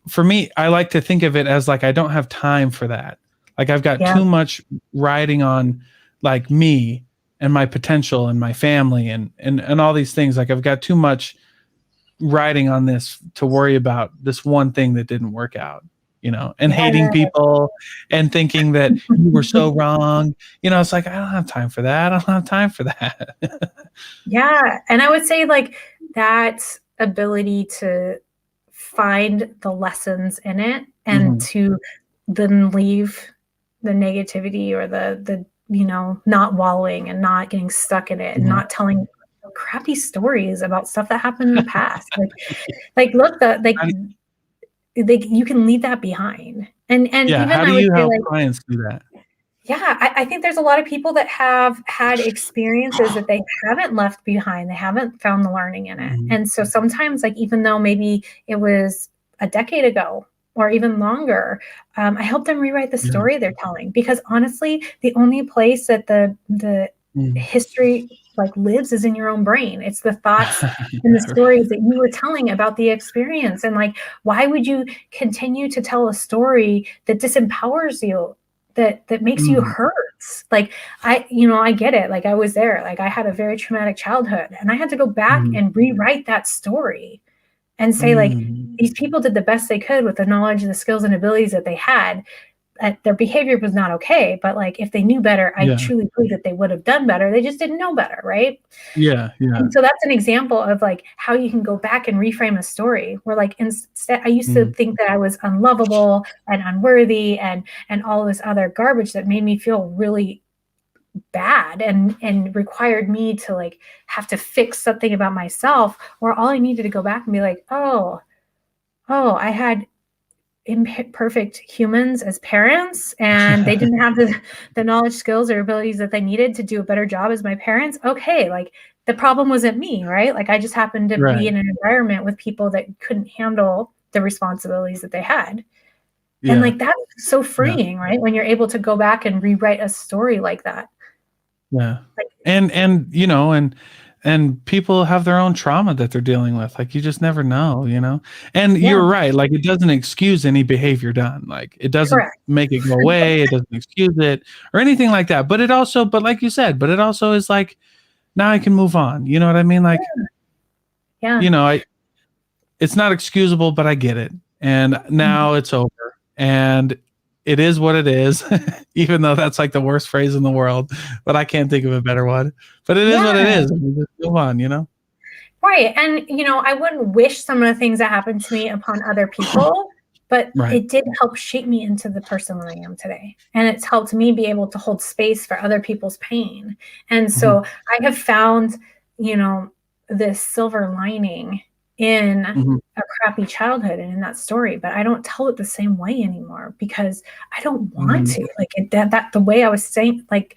for me, I like to think of it as like I don't have time for that. Like I've got Yeah. too much riding on like me and my potential and my family and all these things. Like I've got too much riding on this to worry about this one thing that didn't work out, and hating people and thinking that you were so wrong. It's like I don't have time for that. I don't have time for that. Yeah. And I would say like that ability to find the lessons in it and to then leave the negativity or the not wallowing and not getting stuck in it and not telling crappy stories about stuff that happened in the past. Like look, you can leave that behind. And Yeah. even How I do would you say help like, clients do that? yeah, I think there's a lot of people that have had experiences that they haven't left behind. They haven't found the learning in it. And so sometimes, like, even though maybe it was a decade ago or even longer, I help them rewrite the story they're telling. Because honestly, the only place that the history like lives is in your own brain. It's the thoughts and the stories that you were telling about the experience. And like, why would you continue to tell a story that disempowers you? That makes you hurt. Like I get it. Like I was there. Like I had a very traumatic childhood and I had to go back and rewrite that story and say like these people did the best they could with the knowledge and the skills and abilities that they had. Their behavior was not okay, but like if they knew better, I truly believe that they would have done better. They just didn't know better, right? Yeah. And so that's an example of like how you can go back and reframe a story where like instead I used to think that I was unlovable and unworthy and all this other garbage that made me feel really bad and required me to like have to fix something about myself, where all I needed to go back and be like, oh, I had imperfect humans as parents and they didn't have the knowledge, skills, or abilities that they needed to do a better job as my parents. Okay, like the problem wasn't me, right? Like I just happened to be in an environment with people that couldn't handle the responsibilities that they had. And like that's so freeing, right? When you're able to go back and rewrite a story like that. Yeah. And people have their own trauma that they're dealing with. Like you just never know. And you're right. Like it doesn't excuse any behavior done. Like it doesn't make it go away. It doesn't excuse it or anything like that. But like you said, but it also is like, now I can move on. You know what I mean? Like, it's not excusable, but I get it. And now it's over. And it is what it is, even though that's like the worst phrase in the world, but I can't think of a better one. But it is what it is. And we just move on. Right. And, I wouldn't wish some of the things that happened to me upon other people, but it did help shape me into the person that I am today. And it's helped me be able to hold space for other people's pain. And so I have found, this silver lining in a crappy childhood and in that story, but I don't tell it the same way anymore because I don't want to. Like that the way I was saying, like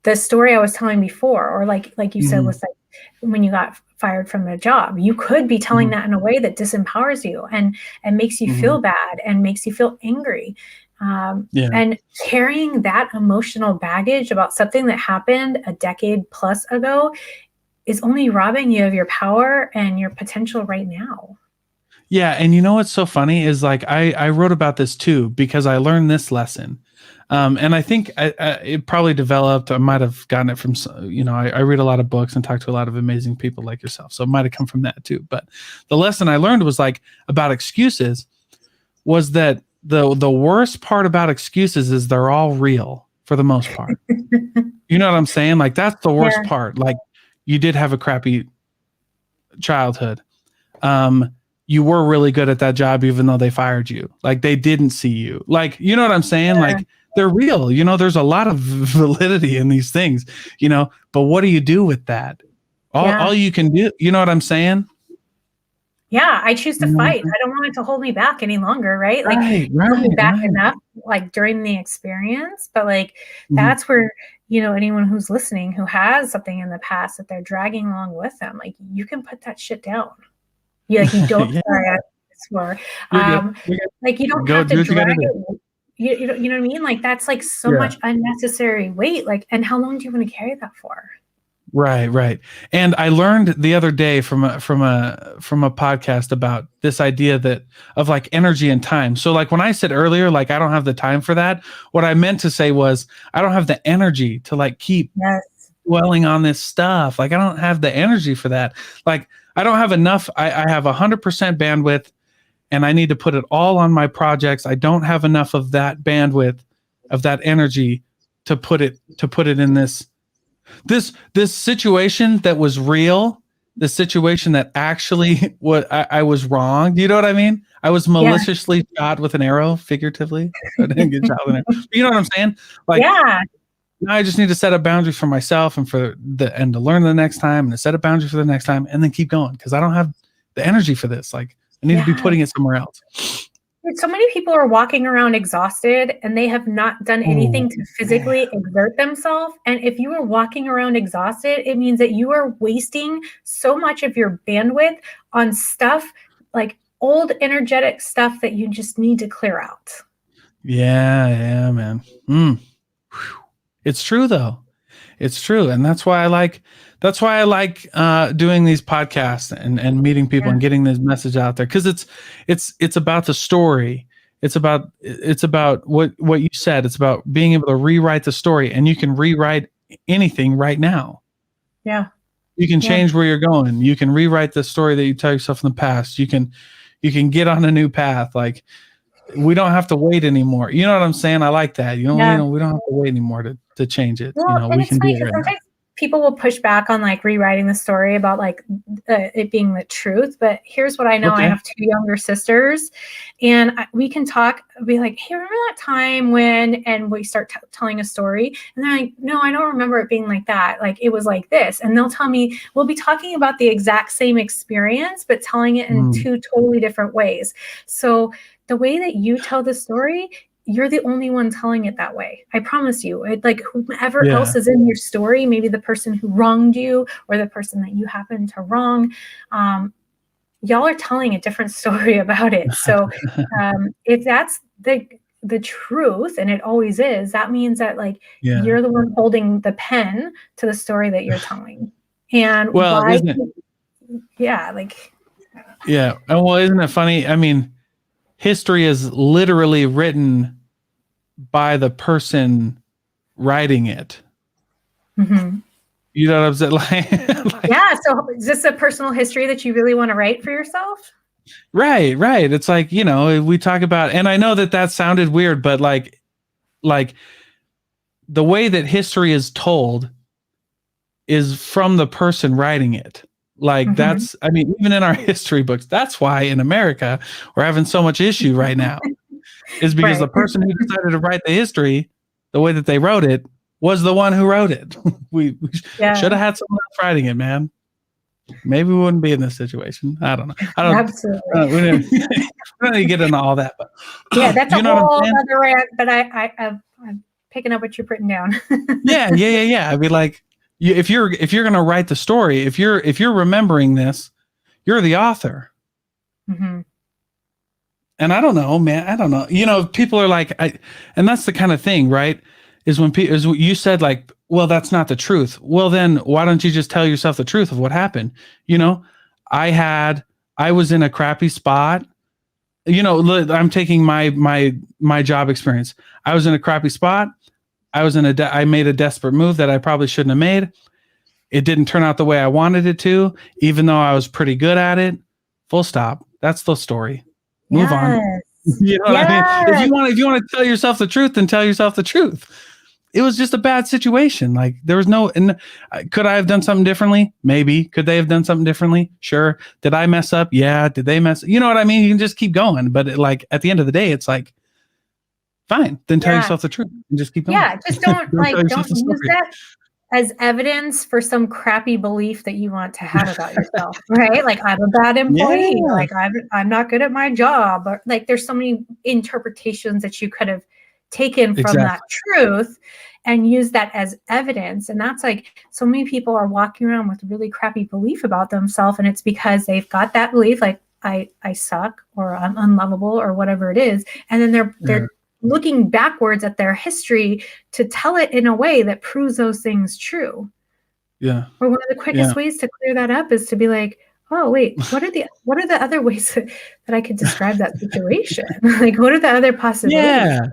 the story I was telling before, or like you said, was like when you got fired from a job, you could be telling that in a way that disempowers you and makes you feel bad and makes you feel angry. And carrying that emotional baggage about something that happened a decade plus ago is only robbing you of your power and your potential right now. Yeah. And what's so funny is like, I wrote about this too, because I learned this lesson. And I think it probably developed, I might've gotten it from, I read a lot of books and talk to a lot of amazing people like yourself. So it might've come from that too. But the lesson I learned was like about excuses was that the worst part about excuses is they're all real for the most part. You know what I'm saying? Like that's the worst part. Like you did have a crappy childhood. You were really good at that job, even though they fired you. Like they didn't see you. Like, you know what I'm saying? Like they're real. There's a lot of validity in these things, but what do you do with that? All you can do, you know what I'm saying? Yeah, I choose to fight. I don't want it to hold me back any longer, right? Like hold me back enough, like during the experience. But like that's where, anyone who's listening who has something in the past that they're dragging along with them, like you can put that shit down. You don't sorry, I swore. Like you don't have to drag it. You know what I mean? Like that's like so much unnecessary weight. Like, and how long do you want to carry that for? Right, right. And I learned the other day from a podcast about this idea that of like energy and time. So like when I said earlier, like I don't have the time for that, what I meant to say was I don't have the energy to like keep Yes. dwelling on this stuff. Like I don't have the energy for that. Like I don't have enough. I have 100% bandwidth and I need to put it all on my projects. I don't have enough of that bandwidth, of that energy to put it in this situation that was real, the situation that actually what I was wrong. Do you know what I mean? I was Yeah. maliciously shot with an arrow, figuratively. I didn't get shot with an arrow. You know what I'm saying? Like Yeah. now I just need to set a boundary for myself and to learn the next time and to set a boundary for the next time and then keep going because I don't have the energy for this. Like I need to be putting it somewhere else. So many people are walking around exhausted and they have not done anything to physically exert themselves. And if you are walking around exhausted, it means that you are wasting so much of your bandwidth on stuff like old energetic stuff that you just need to clear out. Yeah, man. It's true though. It's true. And that's why I like doing these podcasts and meeting people and getting this message out there. Cause it's about the story. It's about what you said. It's about being able to rewrite the story, and you can rewrite anything right now. Yeah. You can change where you're going. You can rewrite the story that you tell yourself in the past. You can get on a new path. Like we don't have to wait anymore. You know what I'm saying? I like that. We don't have to wait anymore to change it. Well, We can do it right now. Sometimes people will push back on like rewriting the story about like it being the truth. But here's what I know. I have 2 younger sisters, and we can talk, be like, hey, remember that time when, and we start telling a story, and they're like, no, I don't remember it being like that. Like it was like this. And they'll tell me, we'll be talking about the exact same experience, but telling it in 2 totally different ways. So the way that you tell the story, you're the only one telling it that way. I promise you. Like whoever else is in your story, maybe the person who wronged you or the person that you happen to wrong, y'all are telling a different story about it. So if that's the truth, and it always is, that means that like you're the one holding the pen to the story that you're telling. And well, why? isn't it? And well, isn't it funny? I mean, history is literally written by the person writing it. Mm-hmm. You know what I'm saying? Like, so is this a personal history that you really want to write for yourself? Right. It's like, we talk about, and I know that sounded weird, but like the way that history is told is from the person writing it. Like that's, I mean, even in our history books, that's why in America we're having so much issue right now. Is because the person who decided to write the history the way that they wrote it was the one who wrote it. we should have had someone else writing it, man. Maybe we wouldn't be in this situation. I don't know. Absolutely. We don't need to get into all that. But that's a whole other rant. But I'm picking up what you're putting down. Yeah. I'd be like, if you're gonna write the story, if you're remembering this, you're the author. Mm-hmm. And I don't know, man. I don't know. People are like, and that's the kind of thing, right? Is when people, is what you said, like, well, that's not the truth. Well, then why don't you just tell yourself the truth of what happened? I was in a crappy spot. I'm taking my job experience. I was in a crappy spot. I made a desperate move that I probably shouldn't have made. It didn't turn out the way I wanted it to, even though I was pretty good at it. Full stop. That's the story. Move on. You know what I mean? If you want to tell yourself the truth, then tell yourself the truth. It was just a bad situation. Like there was could I have done something differently? Maybe. Could they have done something differently? Sure. Did I mess up? Yeah. Did they mess? You know what I mean? You can just keep going. But at the end of the day, it's like, fine. Then tell yourself the truth and just keep going. Yeah. Just don't use that as evidence for some crappy belief that you want to have about yourself, right? Like I'm a bad employee, like I'm not good at my job, or like there's so many interpretations that you could have taken from that truth and use that as evidence. And that's like so many people are walking around with really crappy belief about themselves, and it's because they've got that belief, like I suck or I'm unlovable or whatever it is, and then they're looking backwards at their history to tell it in a way that proves those things true. Yeah. Or one of the Yeah. quickest ways to clear that up is to be like, oh wait, what are the other ways that I could describe that situation? Like, what are the other possibilities? Yeah.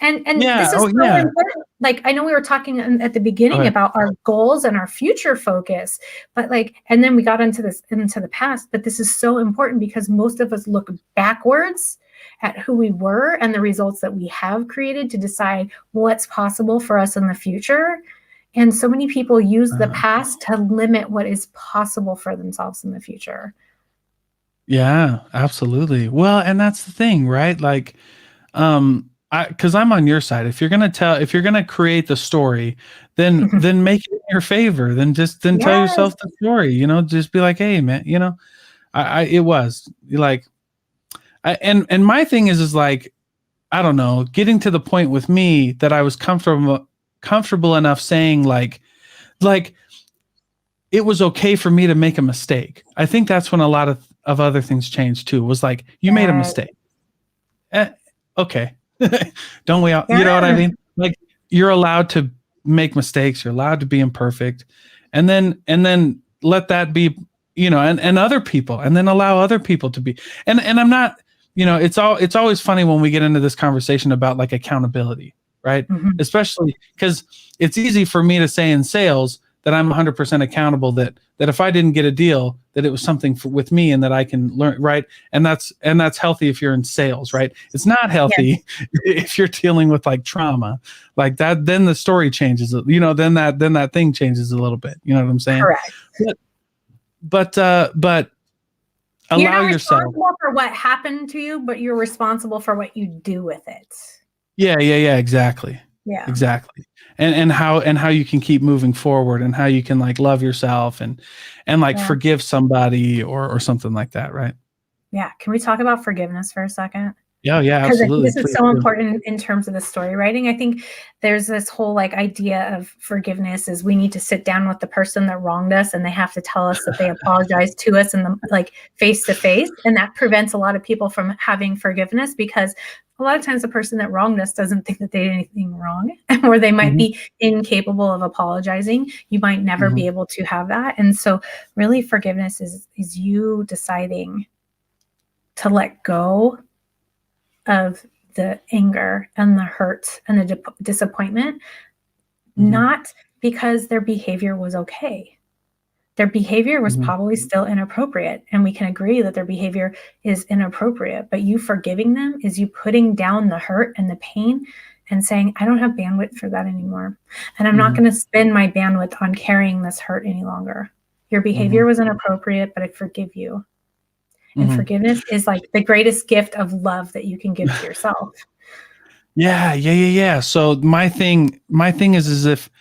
And Yeah. this is Oh, so yeah. important. Like, I know we were talking at the Go beginning ahead. about our goals and our future focus, but like, and then we got into the past, but this is so important because most of us look backwards at who we were and the results that we have created to decide what's possible for us in the future. And so many people use the Uh, past to limit what is possible for themselves in the future. yeah, absolutely. Well, and that's the thing, right? Like, because I'm on your side. If you're gonna create the story, then make it in your favor. Then tell Yes. yourself the story. Just be like, hey, man. It was like, and my thing is like, I don't know, getting to the point with me that I was comfortable enough saying like it was okay for me to make a mistake. I think that's when a lot of other things changed too. Was like, you made a Yes. mistake. Okay. Don't we all, you know what I Yeah. mean? Like, you're allowed to make mistakes. You're allowed to be imperfect. And then let that be, and other people, and then allow other people to be, and I'm not, it's always funny when we get into this conversation about like accountability, right? Mhm. Especially because it's easy for me to say in sales that I'm 100% accountable, that if I didn't get a deal, that it was something with me and that I can learn, right? And that's healthy if you're in sales, right? It's not Yes. healthy if you're dealing with like trauma like that. Then the story changes, then that thing changes a little bit. You know what I'm saying? Correct. But You're allow not yourself. responsible for what happened to you, but you're responsible for what you do with it. Yeah, exactly. Yeah. Exactly. And how you can keep moving forward, and how you can like love yourself, and like Yeah. forgive somebody or something like that, right? Yeah. Can we talk about forgiveness for a second? Yeah, Because I think absolutely. this is Please so do. important in terms of the story writing. I think there's this whole like idea of forgiveness is we need to sit down with the person that wronged us and they have to tell us that they apologize to us in the like face to face. And that prevents a lot of people from having forgiveness because a lot of times the person that wronged us doesn't think that they did anything wrong, or they might Mhm, be incapable of apologizing. You might never be mhm, able to have that. And so really forgiveness is you deciding to let go of the anger and the hurt and the disappointment, mhm, not because their behavior was okay. Their behavior was mhm, probably still inappropriate, and we can agree that their behavior is inappropriate. But you forgiving them is you putting down the hurt and the pain and saying, I don't have bandwidth for that anymore. And I'm not mhm, going to spend my bandwidth on carrying this hurt any longer. Your behavior mhm, was inappropriate, but I forgive you. And mhm. forgiveness is like the greatest gift of love that you can give to yourself. Yeah. So my thing is if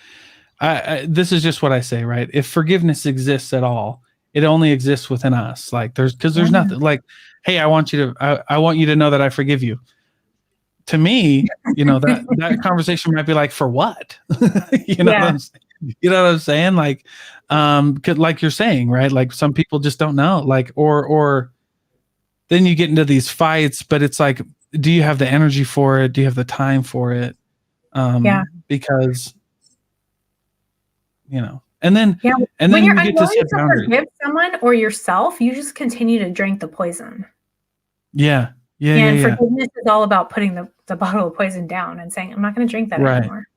this is just what I say, right? If forgiveness exists at all, it only exists within us. Like there's Yeah. nothing like, hey, I want you to know that I forgive you. To me, that conversation might be like, for what? you know what Yeah. I'm saying? You know what I'm saying? Like, 'cause like you're saying, right? Like some people just don't know. Like, or then you get into these fights, but it's like, do you have the energy for it? Do you have the time for it? Yeah. Because and then Yeah. and When then you're you get to unwilling set to boundaries. forgive someone or yourself, you just continue to drink the poison. Yeah. And Yeah. forgiveness is all about putting the bottle of poison down and saying, I'm not going to drink that Right. anymore.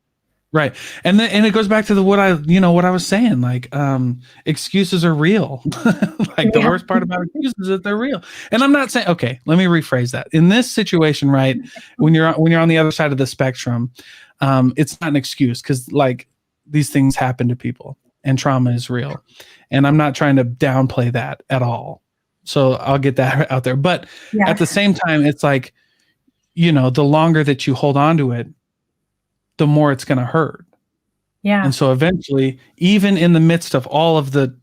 Right. And it goes back to what I was saying, like, excuses are real. Like the Yeah. worst part about excuses is that they're real. And I'm not saying, okay, let me rephrase that. In this situation, right, when you're on the other side of the spectrum, it's not an excuse because like these things happen to people and trauma is real. And I'm not trying to downplay that at all. So I'll get that out there. But at the Yes. same time, it's like, the longer that you hold on to it, the more it's going to hurt. Yeah. And so eventually, even in the midst of all of the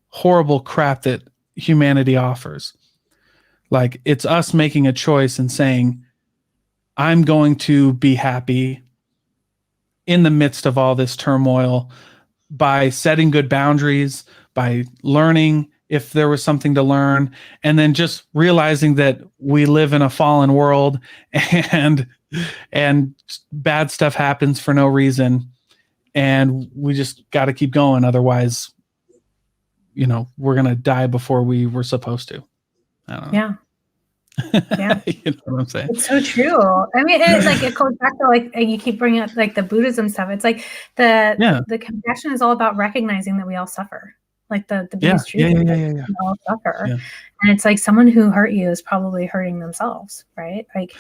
horrible crap that humanity offers, like it's us making a choice and saying, I'm going to be happy in the midst of all this turmoil by setting good boundaries, by learning if there was something to learn, and then just realizing that we live in a fallen world and bad stuff happens for no reason. and we just got to keep going. Otherwise, we're going to die before we were supposed to. I don't know. Yeah. Yeah. You know what I'm saying? It's so true. I mean, it goes back to like you keep bringing up like the Buddhism stuff. It's like the compassion is all about recognizing that we all suffer. Like the biggest truth is that we all suffer. Yeah. And it's like someone who hurt you is probably hurting themselves, right? Like,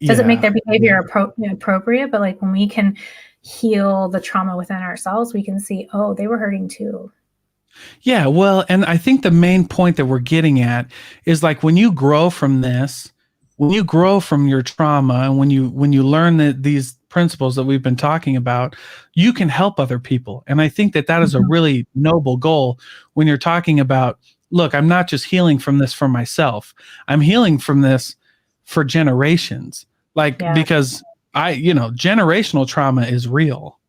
doesn't make their behavior appropriate, but like when we can heal the trauma within ourselves, we can see, oh, they were hurting too. Yeah, well, and I think the main point that we're getting at is like when you grow from this, when you grow from your trauma, and when you learn these principles that we've been talking about, you can help other people. And I think that is a really noble goal when you're talking about, look, I'm not just healing from this for myself. I'm healing from this for generations. Because generational trauma is real.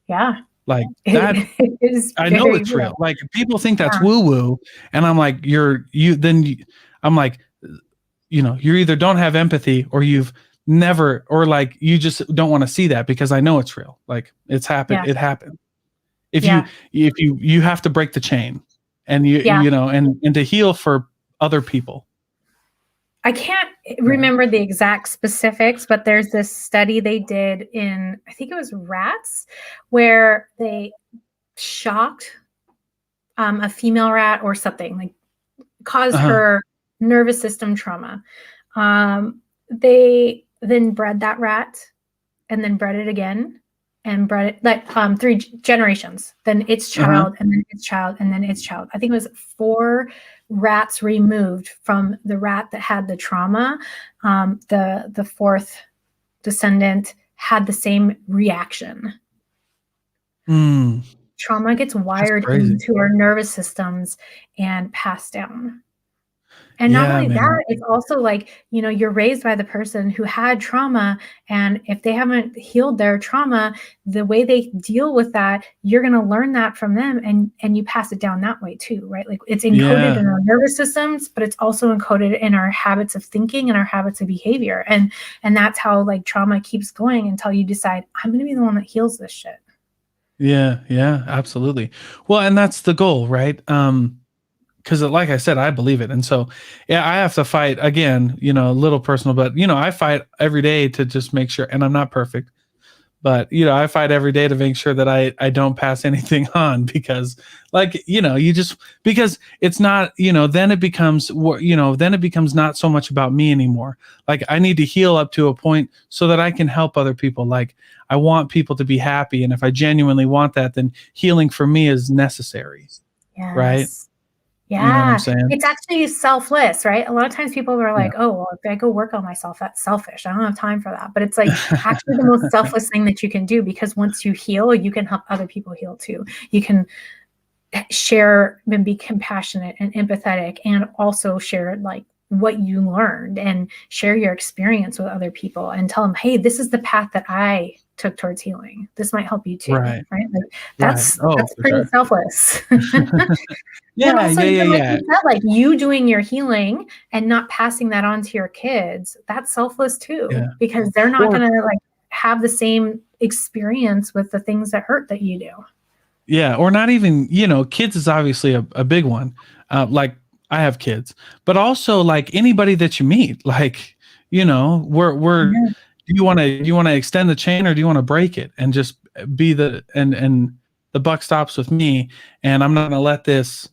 Yeah. Like that, I know it's real. Like people think that's woo woo, and I'm like, I'm like, you either don't have empathy or you've never, or like you just don't want to see that, because I know it's real. Like it's happened. Yeah. It happened. If you have to break the chain, and and to heal for other people. I can't remember the exact specifics, but there's this study they did in, I think it was rats, where they shocked a female rat or something, like caused her nervous system trauma. They then bred that rat and then bred it again and bred it like 3 generations, then its child and then its child and then its child. I think it was 4 rats removed from the rat that had the trauma. The 4th descendant had the same reaction. Trauma gets wired into our nervous systems and passed down. And not only that, it's also like, you're raised by the person who had trauma. And if they haven't healed their trauma, the way they deal with that, you're going to learn that from them. And you pass it down that way too, right? Like it's encoded in our nervous systems, but it's also encoded in our habits of thinking and our habits of behavior. And that's how like trauma keeps going until you decide, I'm going to be the one that heals this shit. Yeah, absolutely. Well, and that's the goal, right? Because like I said, I believe it. And so, I have to fight again, a little personal, but, I fight every day to just make sure, and I'm not perfect, but, I fight every day to make sure that I don't pass anything on, because because it's not, then it becomes not so much about me anymore. Like I need to heal up to a point so that I can help other people. Like I want people to be happy. And if I genuinely want that, then healing for me is necessary. Yes. Right. Yeah, you know what I'm saying? It's actually selfless, right? A lot of times people are like, oh, well, if I go work on myself, that's selfish. I don't have time for that. But it's like actually the most selfless thing that you can do, because once you heal, you can help other people heal too. You can share and be compassionate and empathetic, and also share like what you learned and share your experience with other people and tell them, hey, this is the path that I took towards healing. This might help you too. Right. Like, that's pretty selfless. Like you doing your healing and not passing that on to your kids, that's selfless too, because they're not going to like have the same experience with the things that hurt that you do. Yeah. Or not even, kids is obviously a big one. Like I have kids, but also like anybody that you meet, like, do you want to extend the chain, or do you want to break it and just be and the buck stops with me, and I'm not going to let this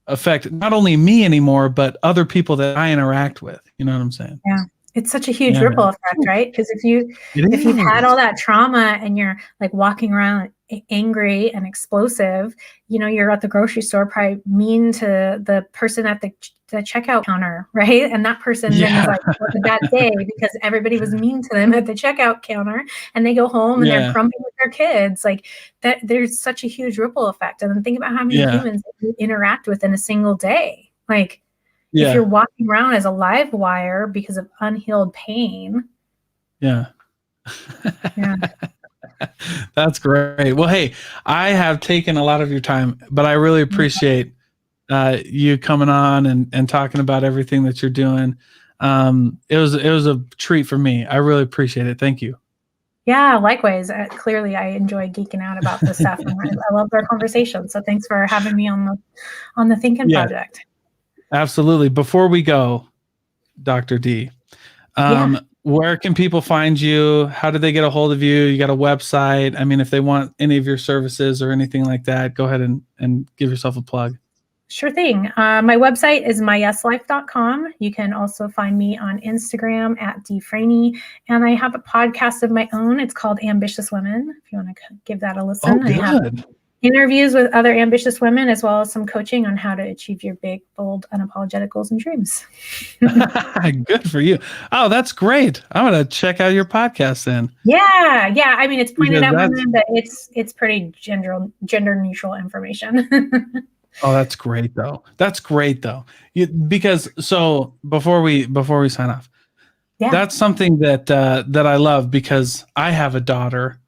affect not only me anymore, but other people that I interact with. You know what I'm saying? Yeah. It's such a huge ripple effect, right? Because if you've had all that trauma and you're like walking around angry and explosive, you're at the grocery store probably mean to the person at the checkout counter, right? And that person then is like, what a bad day because everybody was mean to them at the checkout counter, and they go home and they're grumpy with their kids. Like that, there's such a huge ripple effect. And then think about how many humans you interact with in a single day. Like, if you're walking around as a live wire because of unhealed pain. Yeah. That's great. Well, hey, I have taken a lot of your time, but I really appreciate you coming on and talking about everything that you're doing. It was a treat for me. I really appreciate it. Thank you. Yeah, likewise. Clearly, I enjoy geeking out about this stuff, and I love our conversation. So thanks for having me on the Thinking Yeah, Project. absolutely. Before we go, Dr. D, Yeah. where can people find you? How do they get a hold of you? You got a website? I mean, if they want any of your services or anything like that, go ahead and give yourself a plug. Sure thing. My website is myyeslife.com. You can also find me on Instagram at Dee Frayne. And I have a podcast of my own. It's called Ambitious Women, if you want to give that a listen. Oh, I have good. interviews with other ambitious women, as well as some coaching on how to achieve your big, bold, unapologetic goals and dreams. Good for you. Oh, that's great. I'm going to check out your podcast then. Yeah. Yeah. I mean, it's pointed Because at that's, women, but it's pretty gender neutral information. oh, that's great though. That's great though. Because so before we sign off, Yeah. that's something that that I love because I have a daughter,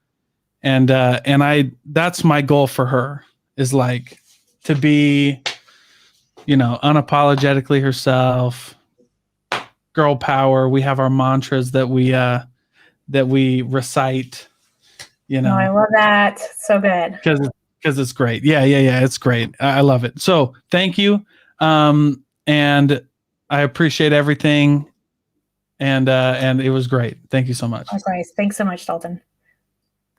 and I that's my goal for her is like to be, you know, unapologetically herself, girl power. We have our mantras that we recite, you Oh, I know, love that. So good. because it's great. Yeah, it's great. I love it. So thank you, and I appreciate everything, and it was great. Thank you so much. Likewise. Thanks so much, Dalton.